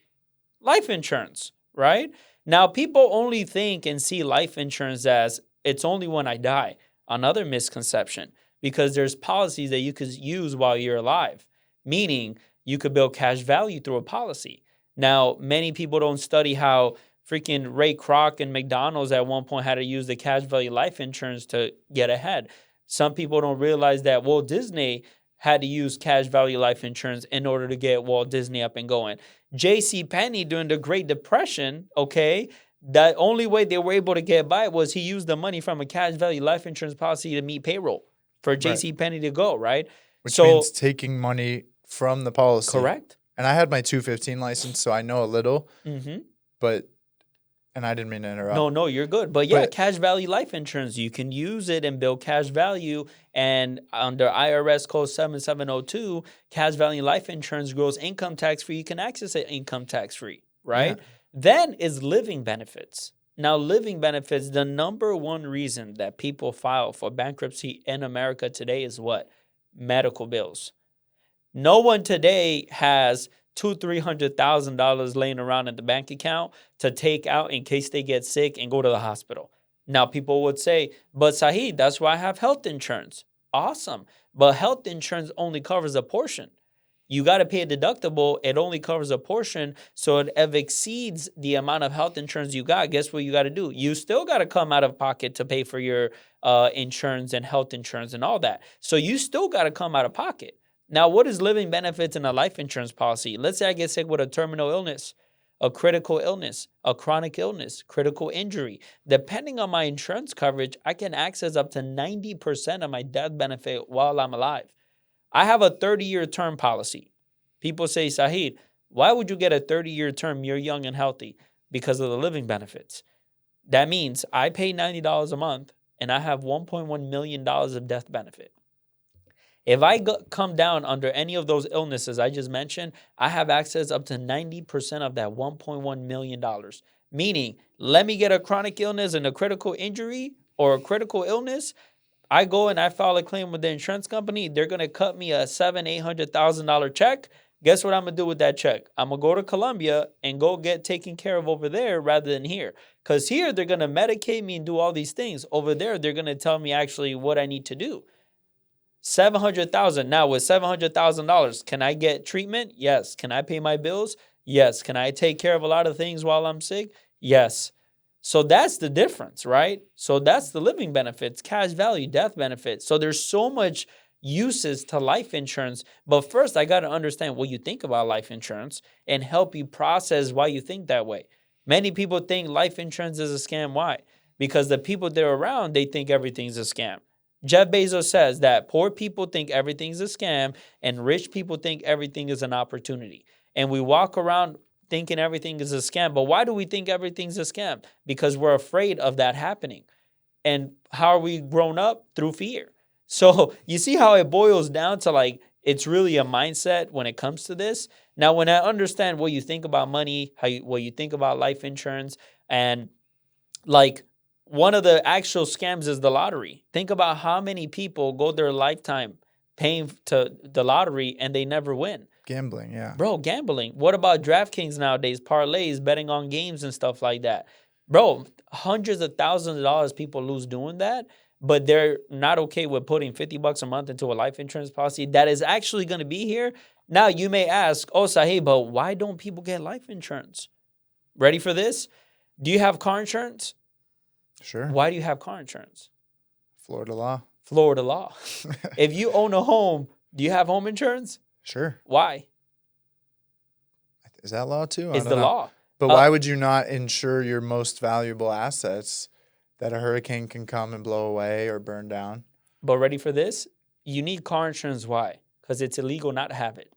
Life insurance, right? Now, people only think and see life insurance as it's only when I die. Another misconception, because there's policies that you could use while you're alive, meaning you could build cash value through a policy. Now, many people don't study how freaking Ray Kroc and McDonald's at one point had to use the cash value life insurance to get ahead. Some people don't realize that Walt Disney had to use cash value life insurance in order to get Walt Disney up and going. J.C. Penney during the Great Depression, okay, the only way they were able to get by was he used the money from a cash value life insurance policy to meet payroll for J.C. Penney to go, right? Which means taking money from the policy. Correct. And I had my 215 license, so I know a little. But, and I didn't mean to interrupt. No, you're good. But yeah, cash value life insurance, you can use it and build cash value. And under IRS code 7702, cash value life insurance grows income tax free. You can access it income tax free, right? Yeah. Then is living benefits. Now, living benefits, the number one reason that people file for bankruptcy in America today is what? Medical bills. No one today has $200,000-$300,000 laying around in the bank account to take out in case they get sick and go to the hospital. Now, people would say, but Sahid, that's why I have health insurance. Awesome. But health insurance only covers a portion. You got to pay a deductible. It only covers a portion. So if it exceeds the amount of health insurance you got, guess what you got to do? You still got to come out of pocket to pay for your insurance and health insurance and all that. So you still got to come out of pocket. Now, what is living benefits in a life insurance policy? Let's say I get sick with a terminal illness, a critical illness, a chronic illness, critical injury. Depending on my insurance coverage, I can access up to 90% of my death benefit while I'm alive. I have a 30-year term policy. People say, Sahid, why would you get a 30-year term? You're young and healthy. Because of the living benefits. That means I pay $90 a month and I have $1.1 million of death benefit. If I come down under any of those illnesses I just mentioned, I have access up to 90% of that $1.1 million. Meaning, let me get a chronic illness and a critical injury or a critical illness. I go and I file a claim with the insurance company. They're going to cut me a $700,000-$800,000 check. Guess what I'm going to do with that check? I'm going to go to Colombia and go get taken care of over there rather than here. Because here, they're going to medicate me and do all these things. Over there, they're going to tell me actually what I need to do. $700,000. Now, with $700,000, can I get treatment? Yes. Can I pay my bills? Yes. Can I take care of a lot of things while I'm sick? Yes. So that's the difference, right? So that's the living benefits, cash value, death benefits. So there's so much uses to life insurance. But first, I got to understand what you think about life insurance and help you process why you think that way. Many people think life insurance is a scam. Why? Because the people they're around, they think everything's a scam. Jeff Bezos says that poor people think everything's a scam and rich people think everything is an opportunity. And we walk around thinking everything is a scam. But why do we think everything's a scam? Because we're afraid of that happening. And how are we grown up? Through fear. So you see how it boils down to like, it's really a mindset when it comes to this. Now, when I understand what you think about money, what you think about life insurance, and like one of the actual scams is the lottery. Think about how many people go their lifetime paying to the lottery and they never win. Gambling, yeah. Bro, gambling. What about DraftKings nowadays, parlays, betting on games and stuff like that? Bro, hundreds of thousands of dollars people lose doing that, but they're not okay with putting $50 a month into a life insurance policy that is actually going to be here. Now, you may ask, oh, Sahib, but why don't people get life insurance? Ready for this? Do you have car insurance? Sure. Why do you have car insurance? Florida law. Florida law. If you own a home, do you have home insurance? Sure. Why? Is that law too? It's the law. But why would you not insure your most valuable assets that a hurricane can come and blow away or burn down? But ready for this? You need car insurance. Why? Because it's illegal not to have it.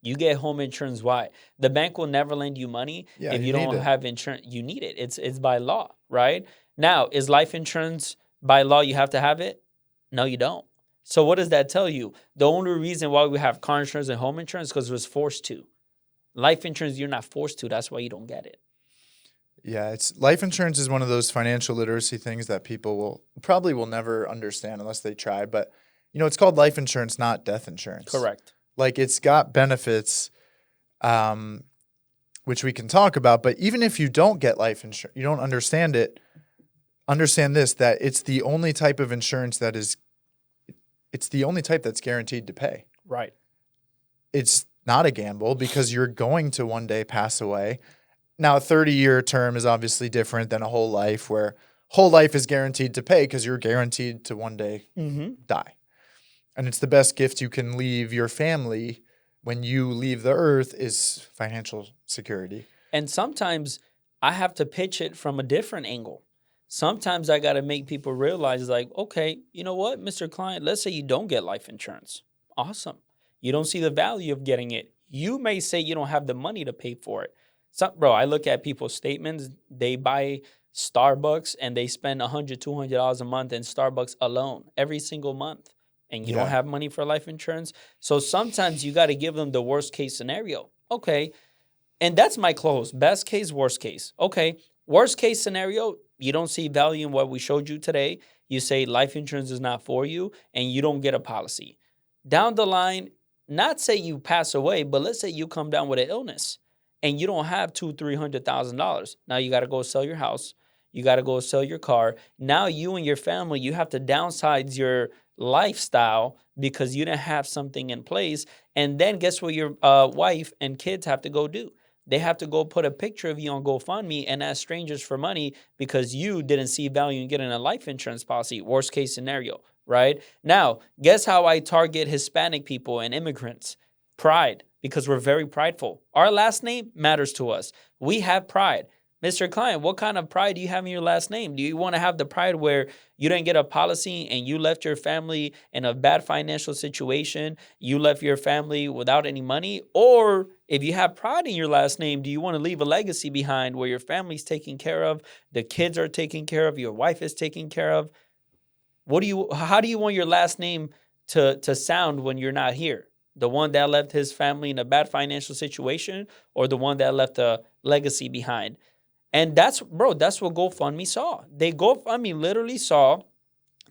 You get home insurance. Why? The bank will never lend you money if you don't have insurance. You need it. It's by law, right? Now, is life insurance by law you have to have it? No, you don't. So what does that tell you? The only reason why we have car insurance and home insurance is because it was forced to. Life insurance, you're not forced to. That's why you don't get it. Yeah, it's life insurance is one of those financial literacy things that people will never understand unless they try. But, it's called life insurance, not death insurance. Correct. Like it's got benefits, which we can talk about. But even if you don't get life insurance, you don't understand it, understand this, that it's the only type of insurance it's the only type that's guaranteed to pay. Right. It's not a gamble because you're going to one day pass away. Now, a 30-year term is obviously different than a whole life where whole life is guaranteed to pay because you're guaranteed to one day die. And it's the best gift you can leave your family when you leave the earth is financial security. And sometimes I have to pitch it from a different angle. Sometimes I got to make people realize like, okay, you know what, Mr. Client, let's say you don't get life insurance. Awesome. You don't see the value of getting it. You may say you don't have the money to pay for it. Bro, I look at people's statements. They buy Starbucks and they spend $100, $200 a month in Starbucks alone every single month. And you don't have money for life insurance. So sometimes you got to give them the worst case scenario. Okay. And that's my close. Best case, worst case. Okay. Worst case scenario, you don't see value in what we showed you today. You say life insurance is not for you and you don't get a policy. Down the line, not say you pass away, but let's say you come down with an illness and you don't have $200,000-$300,000. Now you got to go sell your house. You got to go sell your car. Now you and your family, you have to downsize your lifestyle because you didn't have something in place. And then guess what your wife and kids have to go do? They have to go put a picture of you on GoFundMe and ask strangers for money because you didn't see value in getting a life insurance policy. Worst case scenario, right? Now, guess how I target Hispanic people and immigrants? Pride, because we're very prideful. Our last name matters to us. We have pride. Mr. Client, what kind of pride do you have in your last name? Do you want to have the pride where you didn't get a policy and you left your family in a bad financial situation? You left your family without any money? Or if you have pride in your last name, do you want to leave a legacy behind where your family's taken care of, the kids are taken care of, your wife is taken care of? How do you want your last name to sound when you're not here? The one that left his family in a bad financial situation or the one that left a legacy behind? And that's what GoFundMe saw. GoFundMe literally saw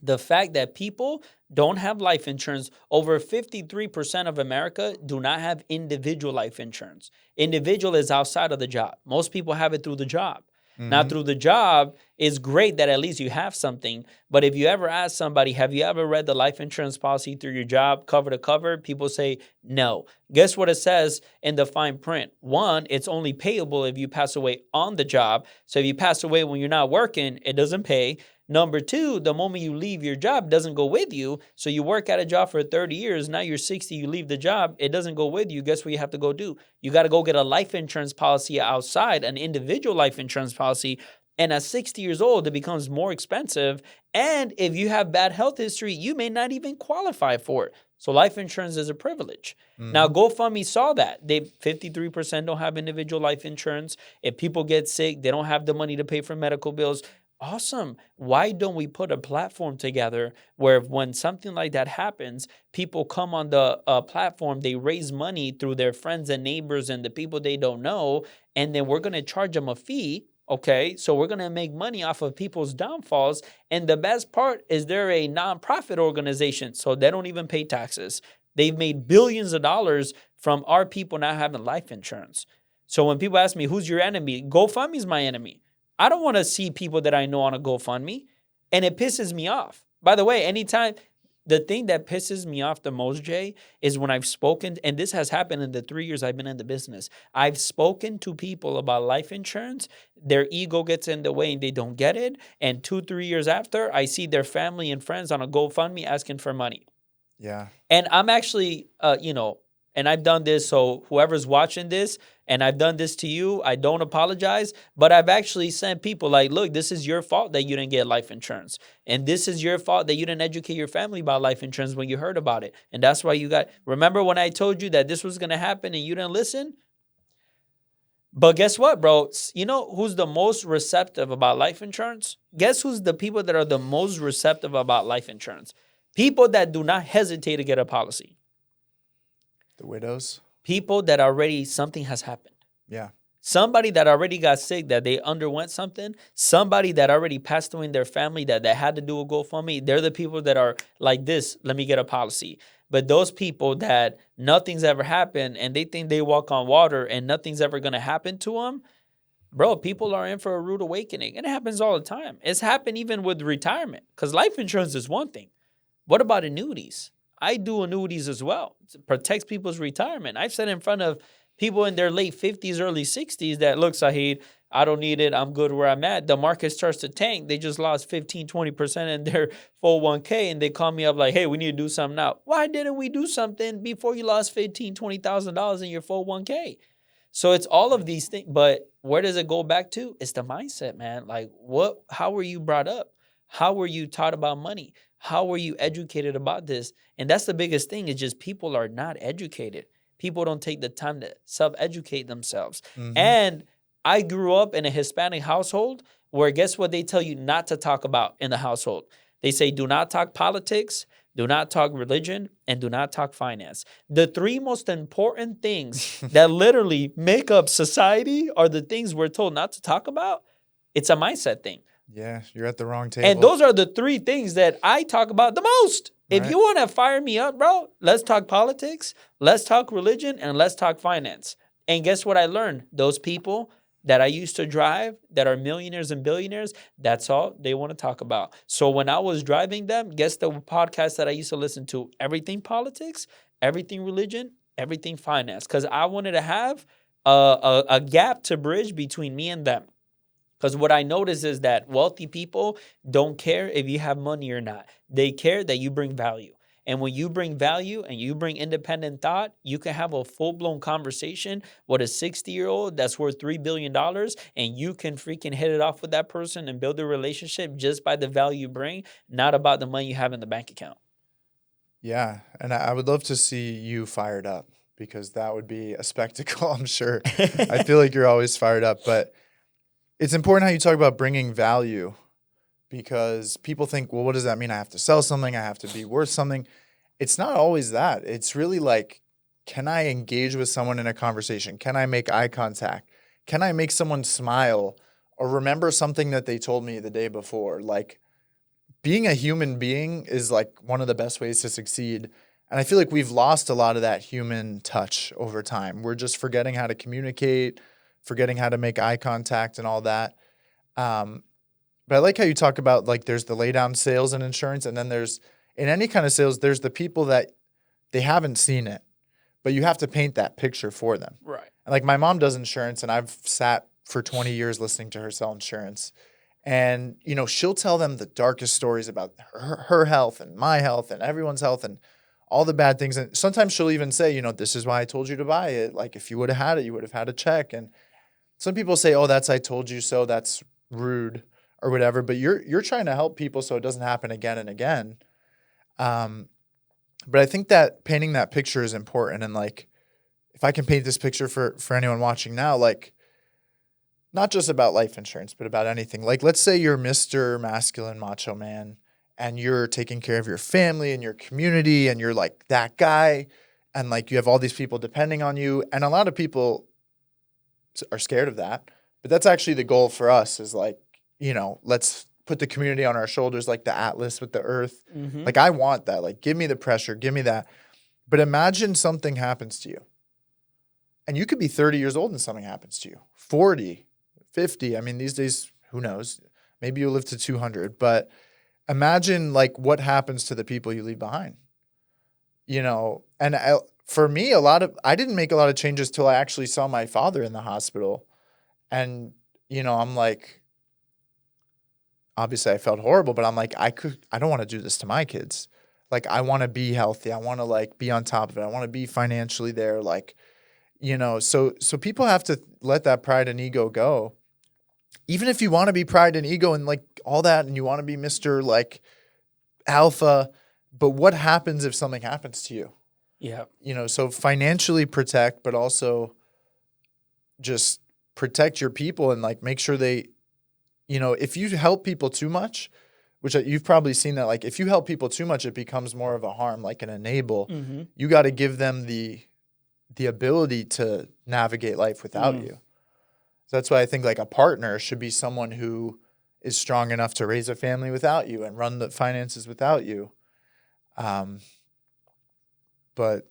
the fact that people don't have life insurance. Over 53% of America do not have individual life insurance. Individual is outside of the job. Most people have it through the job. Now, through the job, it's great that at least you have something. But if you ever ask somebody, have you ever read the life insurance policy through your job cover to cover? People say no. Guess what it says in the fine print? One, it's only payable if you pass away on the job. So if you pass away when you're not working, it doesn't pay. Number two, the moment you leave your job, it doesn't go with you. So you work at a job for 30 years. Now you're 60, you leave the job. It doesn't go with you. Guess what you have to go do? You got to go get a life insurance policy outside, an individual life insurance policy. And at 60 years old, it becomes more expensive. And if you have bad health history, you may not even qualify for it. So life insurance is a privilege. Now, GoFundMe saw that. 53% don't have individual life insurance. If people get sick, they don't have the money to pay for medical bills. Awesome. Why don't we put a platform together where when something like that happens, people come on the platform, they raise money through their friends and neighbors and the people they don't know, and then we're going to charge them a fee. Okay, so we're going to make money off of people's downfalls. And the best part is they're a nonprofit organization, so they don't even pay taxes. They've made billions of dollars from our people not having life insurance. So when people ask me, who's your enemy? GoFundMe is my enemy. I don't want to see people that I know on a GoFundMe, and it pisses me off. By the way, anytime, the thing that pisses me off the most, Jay, is when I've spoken, and this has happened in the 3 years I've been in the business. I've spoken to people about life insurance. Their ego gets in the way and they don't get it. And 2-3 years after, I see their family and friends on a GoFundMe asking for money. Yeah. And I'm actually, and I've done this, so whoever's watching this, and I've done this to you, I don't apologize, but I've actually sent people like, look, this is your fault that you didn't get life insurance. And this is your fault that you didn't educate your family about life insurance when you heard about it. And that's why remember when I told you that this was going to happen and you didn't listen? But guess what, bro? You know who's the most receptive about life insurance? Guess who's the people that are the most receptive about life insurance? People that do not hesitate to get a policy. The widows. People that something has happened. Yeah. Somebody that already got sick, that they underwent something. Somebody that already passed away in their family that had to do a GoFundMe. They're the people that are like this, let me get a policy. But those people that nothing's ever happened and they think they walk on water and nothing's ever going to happen to them, bro, people are in for a rude awakening. And it happens all the time. It's happened even with retirement because life insurance is one thing. What about annuities? I do annuities as well. It protects people's retirement. I've said in front of people in their late 50s, early 60s that, look, Sahid, I don't need it. I'm good where I'm at. The market starts to tank. They just lost 15, 20% in their 401k, and they call me up like, hey, we need to do something now. Why didn't we do something before you lost $15,000, $20,000 in your 401k? So it's all of these things. But where does it go back to? It's the mindset, man. Like, how were you brought up? How were you taught about money? How were you educated about this? And that's the biggest thing is just people are not educated. People don't take the time to self-educate themselves. And I grew up in a Hispanic household where guess what they tell you not to talk about in the household? They say do not talk politics, do not talk religion, and do not talk finance. The three most important things that literally make up society are the things we're told not to talk about. It's a mindset thing. Yeah, you're at the wrong table. And those are the three things that I talk about the most. If you want to fire me up, bro, let's talk politics, let's talk religion, and let's talk finance. And guess what I learned? Those people that I used to drive that are millionaires and billionaires, that's all they want to talk about. So when I was driving them, guess the podcast that I used to listen to? Everything politics, everything religion, everything finance. Because I wanted to have a gap to bridge between me and them. Because what I notice is that wealthy people don't care if you have money or not. They care that you bring value. And when you bring value and you bring independent thought, you can have a full-blown conversation with a 60-year-old that's worth $3 billion, and you can freaking hit it off with that person and build a relationship just by the value you bring, not about the money you have in the bank account. Yeah. And I would love to see you fired up, because that would be a spectacle, I'm sure. I feel like you're always fired up, but it's important how you talk about bringing value, because people think, well, what does that mean? I have to sell something. I have to be worth something. It's not always that. It's really like, can I engage with someone in a conversation? Can I make eye contact? Can I make someone smile or remember something that they told me the day before? Like, being a human being is like one of the best ways to succeed. And I feel like we've lost a lot of that human touch over time. We're just forgetting how to communicate, forgetting how to make eye contact and all that. But I like how you talk about, like, there's the lay down sales in insurance, and then there's, in any kind of sales, there's the people that they haven't seen it, but you have to paint that picture for them. Right. And like, my mom does insurance, and I've sat for 20 years listening to her sell insurance. And, you know, she'll tell them the darkest stories about her health and my health and everyone's health and all the bad things. And sometimes she'll even say, you know, this is why I told you to buy it. Like, if you would have had it, you would have had a check. And some people say, oh, that's I told you so. That's rude or whatever. But you're trying to help people so it doesn't happen again and again. But I think that painting that picture is important. And like, if I can paint this picture for anyone watching now, like, not just about life insurance, but about anything. Like, let's say you're Mr. Masculine Macho Man, and you're taking care of your family and your community, and you're like that guy, and like you have all these people depending on you. And a lot of people are scared of that. But that's actually the goal for us, is like, you know, let's put the community on our shoulders, like the Atlas with the earth. Mm-hmm. Like, I want that. Like, give me the pressure, give me that. But imagine something happens to you. And you could be 30 years old and something happens to you. 40, 50. I mean, these days, who knows? Maybe you'll live to 200. But imagine like what happens to the people you leave behind. You know, and for me, I didn't make a lot of changes till I actually saw my father in the hospital. And, you know, I'm like, obviously I felt horrible, but I'm like, I don't want to do this to my kids. Like, I want to be healthy. I want to like be on top of it. I want to be financially there. Like, you know, so people have to let that pride and ego go. Even if you want to be pride and ego and like all that, and you want to be Mr. like alpha, but what happens if something happens to you? Yeah. You know, so financially protect, but also just protect your people and like make sure they, you know, if you help people too much, which you've probably seen that, like if you help people too much, it becomes more of a harm, like an enable. Mm-hmm. You got to give them the ability to navigate life without you. So that's why I think like a partner should be someone who is strong enough to raise a family without you and run the finances without you. But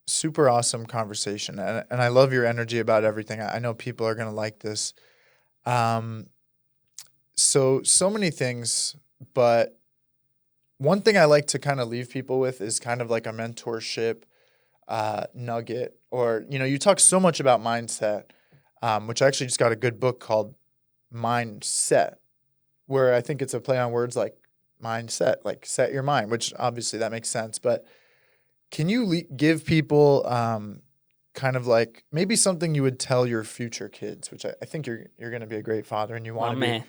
super awesome conversation. And I love your energy about everything. I know people are going to like this. So many things, but one thing I like to kind of leave people with is kind of like a mentorship nugget. Or, you know, you talk so much about mindset, which I actually just got a good book called Mindset, where I think it's a play on words like mindset, like set your mind, which obviously that makes sense. But can you give people kind of like maybe something you would tell your future kids, which I think you're going to be a great father and you want to be.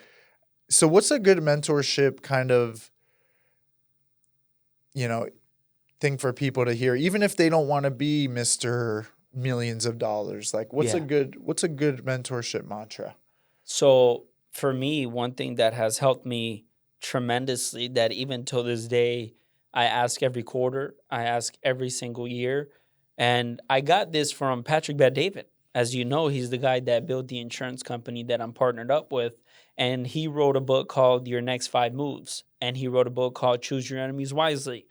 So what's a good mentorship kind of, you know, thing for people to hear, even if they don't want to be Mr. Millions of dollars? Like what's a good mentorship mantra? So for me, one thing that has helped me tremendously, that even till this day, I ask every quarter, I ask every single year. And I got this from Patrick Bet-David. As you know, he's the guy that built the insurance company that I'm partnered up with. And he wrote a book called Your Next 5 Moves. And he wrote a book called Choose Your Enemies Wisely.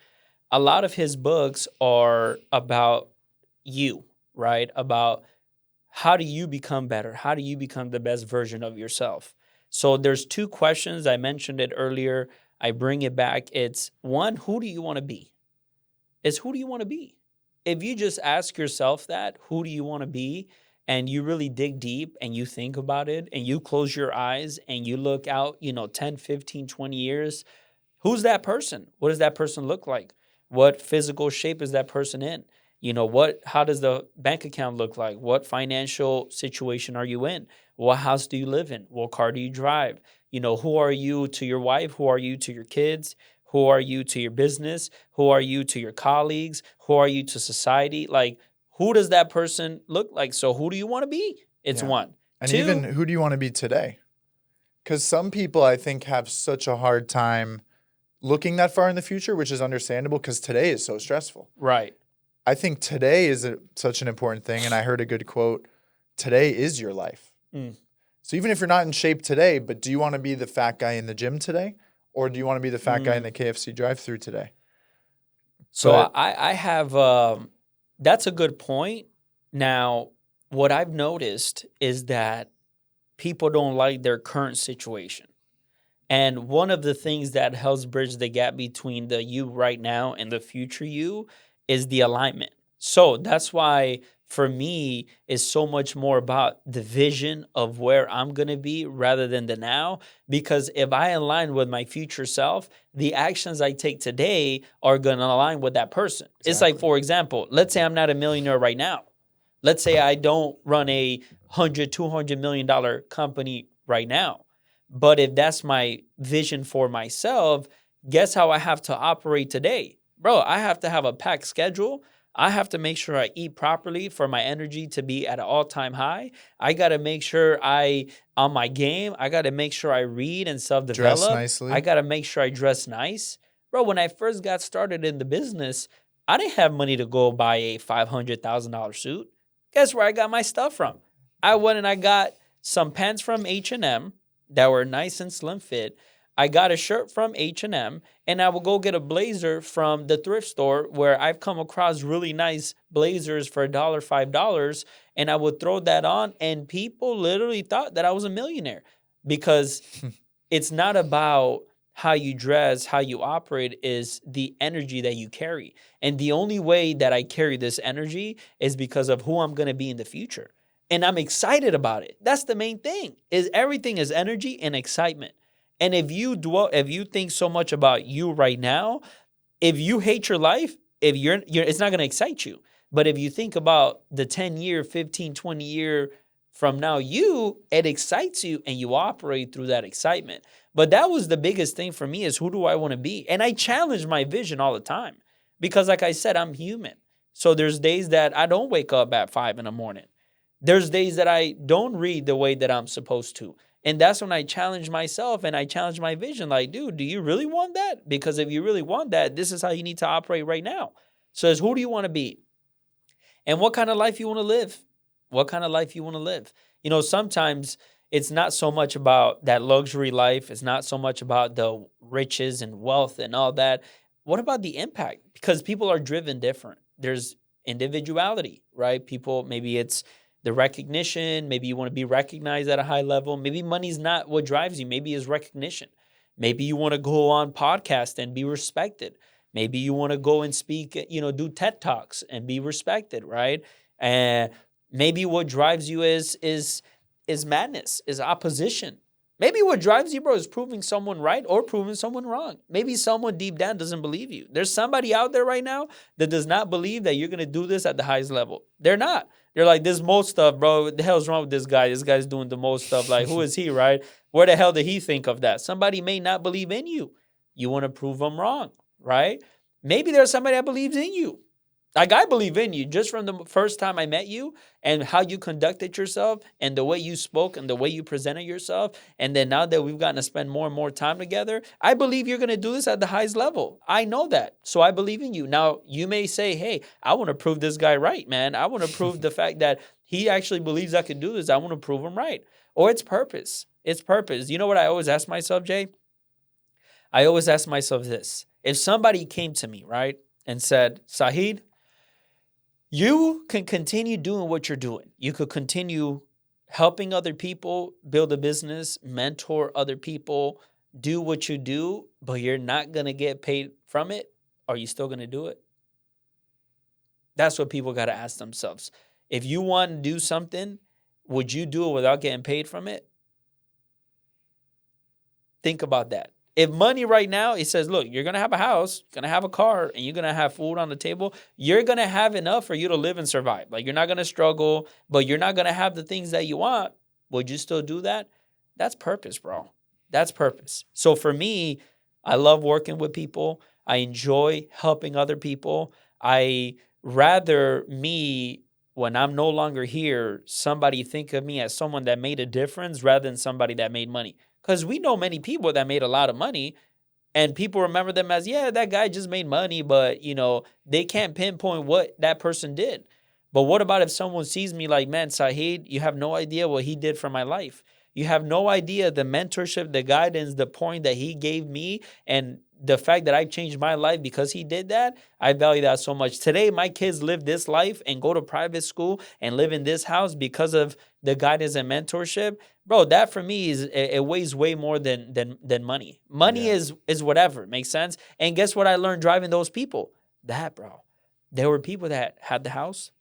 a lot of his books are about you, right? About how do you become better? How do you become the best version of yourself? So there's two questions. I mentioned it earlier. I bring it back. It's one, who do you want to be? It's who do you want to be? If you just ask yourself that, who do you want to be? And you really dig deep and you think about it and you close your eyes and you look out, 10, 15, 20 years, who's that person? What does that person look like? What physical shape is that person in? How does the bank account look like? What financial situation are you in? What house do you live in? What car do you drive? Who are you to your wife? Who are you to your kids? Who are you to your business? Who are you to your colleagues? Who are you to society? Like, who does that person look like? So who do you want to be? It's Yeah. one. And Two, even who do you want to be today? Because some people, I think, have such a hard time looking that far in the future, which is understandable because today is so stressful. right. I think today is such an important thing. And I heard a good quote, today is your life. Mm. So even if you're not in shape today, but do you want to be the fat guy in the gym today? Or do you want to be the fat guy in the KFC drive-thru today? So But- I have, that's a good point. Now, what I've noticed is that people don't like their current situation. And one of the things that helps bridge the gap between the you right now and the future you is the alignment. So that's why for me it's so much more about the vision of where I'm going to be rather than the now. Because if I align with my future self, the actions I take today are going to align with that person. It's like, Exactly. for example, let's say I'm not a millionaire right now. Let's say I don't run a $100-200 million company right now. But if that's my vision for myself, guess how I have to operate today? Bro, I have to have a packed schedule. I have to make sure I eat properly for my energy to be at an all-time high. I got to make sure on my game. I got to make sure I read and self-develop. Dress nicely. I got to make sure I dress nice. Bro, when I first got started in the business, I didn't have money to go buy a $500,000 suit. Guess where I got my stuff from? I went and I got some pants from H&M that were nice and slim fit. I got a shirt from H&M, and I will go get a blazer from the thrift store where I've come across really nice blazers for $1, $5, and I would throw that on, and people literally thought that I was a millionaire because it's not about how you dress, how you operate, is the energy that you carry. And the only way that I carry this energy is because of who I'm going to be in the future. And I'm excited about it. That's the main thing. Is everything is energy and excitement. And if you think so much about you right now, if you hate your life, if you're it's not going to excite you. But if you think about the 10-year, 15, 20-year from now, it excites you and you operate through that excitement. But that was the biggest thing for me is who do I want to be? And I challenge my vision all the time because like I said, I'm human. So there's days that I don't wake up at 5 a.m. There's days that I don't read the way that I'm supposed to. And that's when I challenge myself and I challenge my vision. Like, dude, do you really want that? Because if you really want that, this is how you need to operate right now. So it's who do you want to be? And what kind of life you want to live? What kind of life you want to live? Sometimes it's not so much about that luxury life. It's not so much about the riches and wealth and all that. What about the impact? Because people are driven different. There's individuality, right? People, maybe it's the recognition. Maybe you want to be recognized at a high level. Maybe money's not what drives you. Maybe it's recognition. Maybe you want to go on podcast and be respected. Maybe you want to go and speak, do TED Talks and be respected, right? And maybe what drives you is madness, is opposition. Maybe what drives you, bro, is proving someone right or proving someone wrong. Maybe someone deep down doesn't believe you. There's somebody out there right now that does not believe that you're going to do this at the highest level. They're not. They're like, this most stuff, bro, what the hell's wrong with this guy? This guy's doing the most stuff. Like, who is he, right? Where the hell did he think of that? Somebody may not believe in you. You want to prove them wrong, right? Maybe there's somebody that believes in you. Like, I believe in you just from the first time I met you and how you conducted yourself and the way you spoke and the way you presented yourself. And then now that we've gotten to spend more and more time together, I believe you're going to do this at the highest level. I know that. So I believe in you. Now, you may say, hey, I want to prove this guy right, man. I want to prove the fact that he actually believes I can do this. I want to prove him right. Or it's purpose. It's purpose. You know what I always ask myself, Jay? I always ask myself this. If somebody came to me, right? and said, Sahid, you can continue doing what you're doing. You could continue helping other people, build a business, mentor other people, do what you do, but you're not going to get paid from it. Are you still going to do it? That's what people got to ask themselves. If you want to do something, would you do it without getting paid from it? Think about that. If money right now, it says, look, you're going to have a house, going to have a car, and you're going to have food on the table, you're going to have enough for you to live and survive. Like, you're not going to struggle, but you're not going to have the things that you want. Would you still do that? That's purpose, bro. That's purpose. So for me, I love working with people. I enjoy helping other people. I rather me, when I'm no longer here, somebody think of me as someone that made a difference rather than somebody that made money. Because we know many people that made a lot of money and people remember them as, yeah, that guy just made money, but, you know, they can't pinpoint what that person did. But what about if someone sees me like, man, Sahid, you have no idea what he did for my life. You have no idea the mentorship, the guidance, the point that he gave me, and the fact that I changed my life because he did that. I value that so much. Today, my kids live this life and go to private school and live in this house because of the guidance and mentorship. Bro, that for me is it weighs way more than money. Money is whatever. Makes sense? And guess what I learned driving those people? That, bro. There were people that had the house,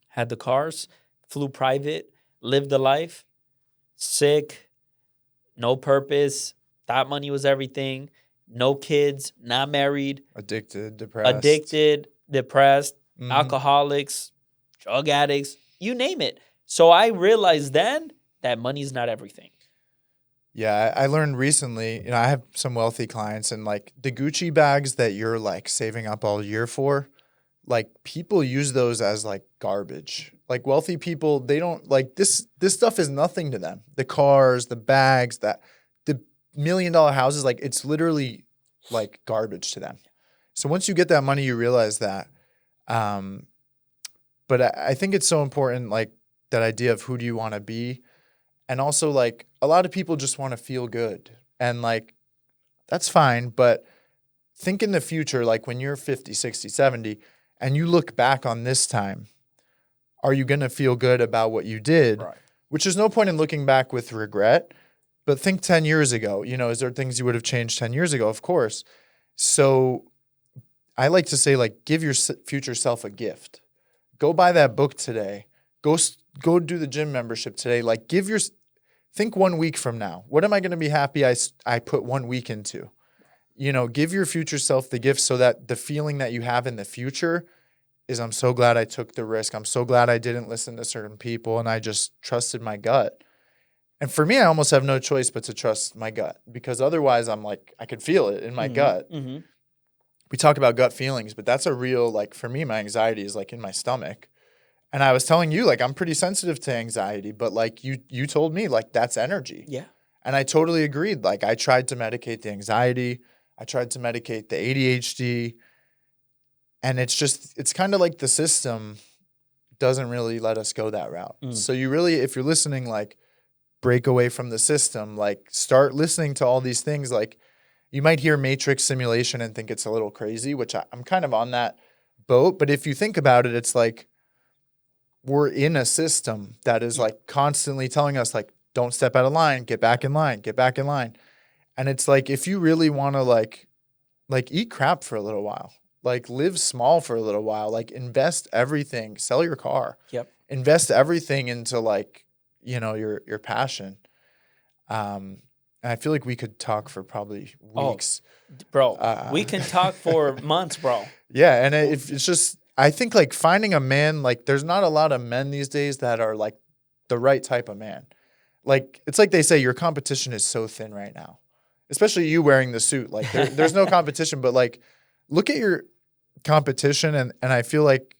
had the cars, flew private, lived the life, sick, no purpose, thought money was everything, no kids, not married, Addicted, depressed, alcoholics, drug addicts, you name it. So I realized then that money's not everything. Yeah, I learned recently, I have some wealthy clients, and like the Gucci bags that you're like saving up all year for, like people use those as like garbage. Like wealthy people, they don't like this stuff is nothing to them. The cars, the bags, the $1 million houses, like it's literally like garbage to them. So once you get that money, you realize that. But I think it's so important, like that idea of who do you want to be? And also like a lot of people just want to feel good. And like, that's fine. But think in the future, like when you're 50, 60, 70, and you look back on this time, are you going to feel good about what you did? Right. Which there's no point in looking back with regret. But think 10 years ago, is there things you would have changed 10 years ago? Of course. So I like to say, like, give your future self a gift. Go buy that book today. Go do the gym membership today. Like, think 1 week from now. What am I going to be happy I put 1 week into? Give your future self the gift so that the feeling that you have in the future is, I'm so glad I took the risk. I'm so glad I didn't listen to certain people and I just trusted my gut. And for me, I almost have no choice but to trust my gut, because otherwise I'm like, I could feel it in my gut. Mm-hmm. We talk about gut feelings, but that's a real, like, for me, my anxiety is like in my stomach. And I was telling you, like, I'm pretty sensitive to anxiety, but like you told me, like, that's energy. Yeah. And I totally agreed. Like, I tried to medicate the anxiety. I tried to medicate the ADHD. And it's kind of like the system doesn't really let us go that route. So you really, if you're listening, like, break away from the system, like start listening to all these things. Like, you might hear matrix simulation and think it's a little crazy, which I'm kind of on that boat. But if you think about it, it's like we're in a system that is like constantly telling us, like, don't step out of line, get back in line, get back in line. And it's like, if you really want to like eat crap for a little while, like live small for a little while, like invest everything, sell your car, invest everything into like, your passion. And I feel like we could talk for probably weeks. Bro, we can talk for months, bro. Yeah. And it's just, I think like finding a man, like there's not a lot of men these days that are like the right type of man. Like, it's like they say, your competition is so thin right now, especially you wearing the suit. Like there's no competition, but like, look at your competition. And I feel like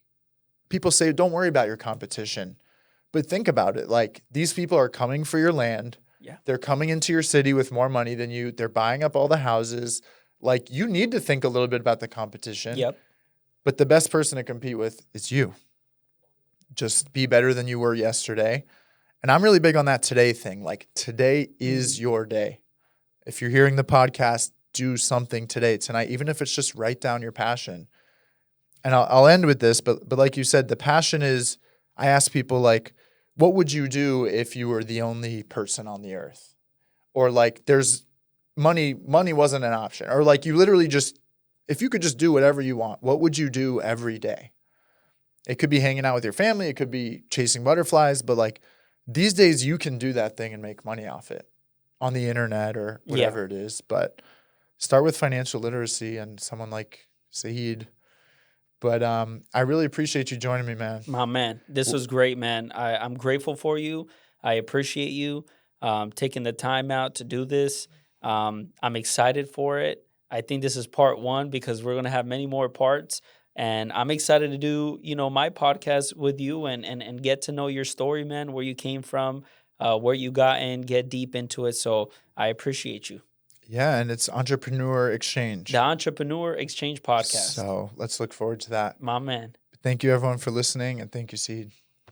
people say, don't worry about your competition. But think about it. Like, these people are coming for your land. Yeah. They're coming into your city with more money than you. They're buying up all the houses. Like, you need to think a little bit about the competition. Yep. But the best person to compete with is you. Just be better than you were yesterday. And I'm really big on that today thing. Like, today is your day. If you're hearing the podcast, do something today, tonight, even if it's just write down your passion. and I'll end with this, but like you said, the passion is, I ask people like, what would you do if you were the only person on the earth? Or like there's money wasn't an option. Or like you literally just, if you could just do whatever you want, what would you do every day? It could be hanging out with your family. It could be chasing butterflies. But like these days you can do that thing and make money off it on the internet or whatever it is. But start with financial literacy and someone like Sahid. But I really appreciate you joining me, man. My man, this was great, man. I'm grateful for you. I appreciate you taking the time out to do this. I'm excited for it. I think this is part one because we're going to have many more parts. And I'm excited to do, my podcast with you and get to know your story, man, where you came from, where you got in, get deep into it. So I appreciate you. Yeah, and it's Entrepreneur Exchange. The Entrepreneur Exchange podcast. So let's look forward to that. My man. Thank you, everyone, for listening, and thank you, Seed.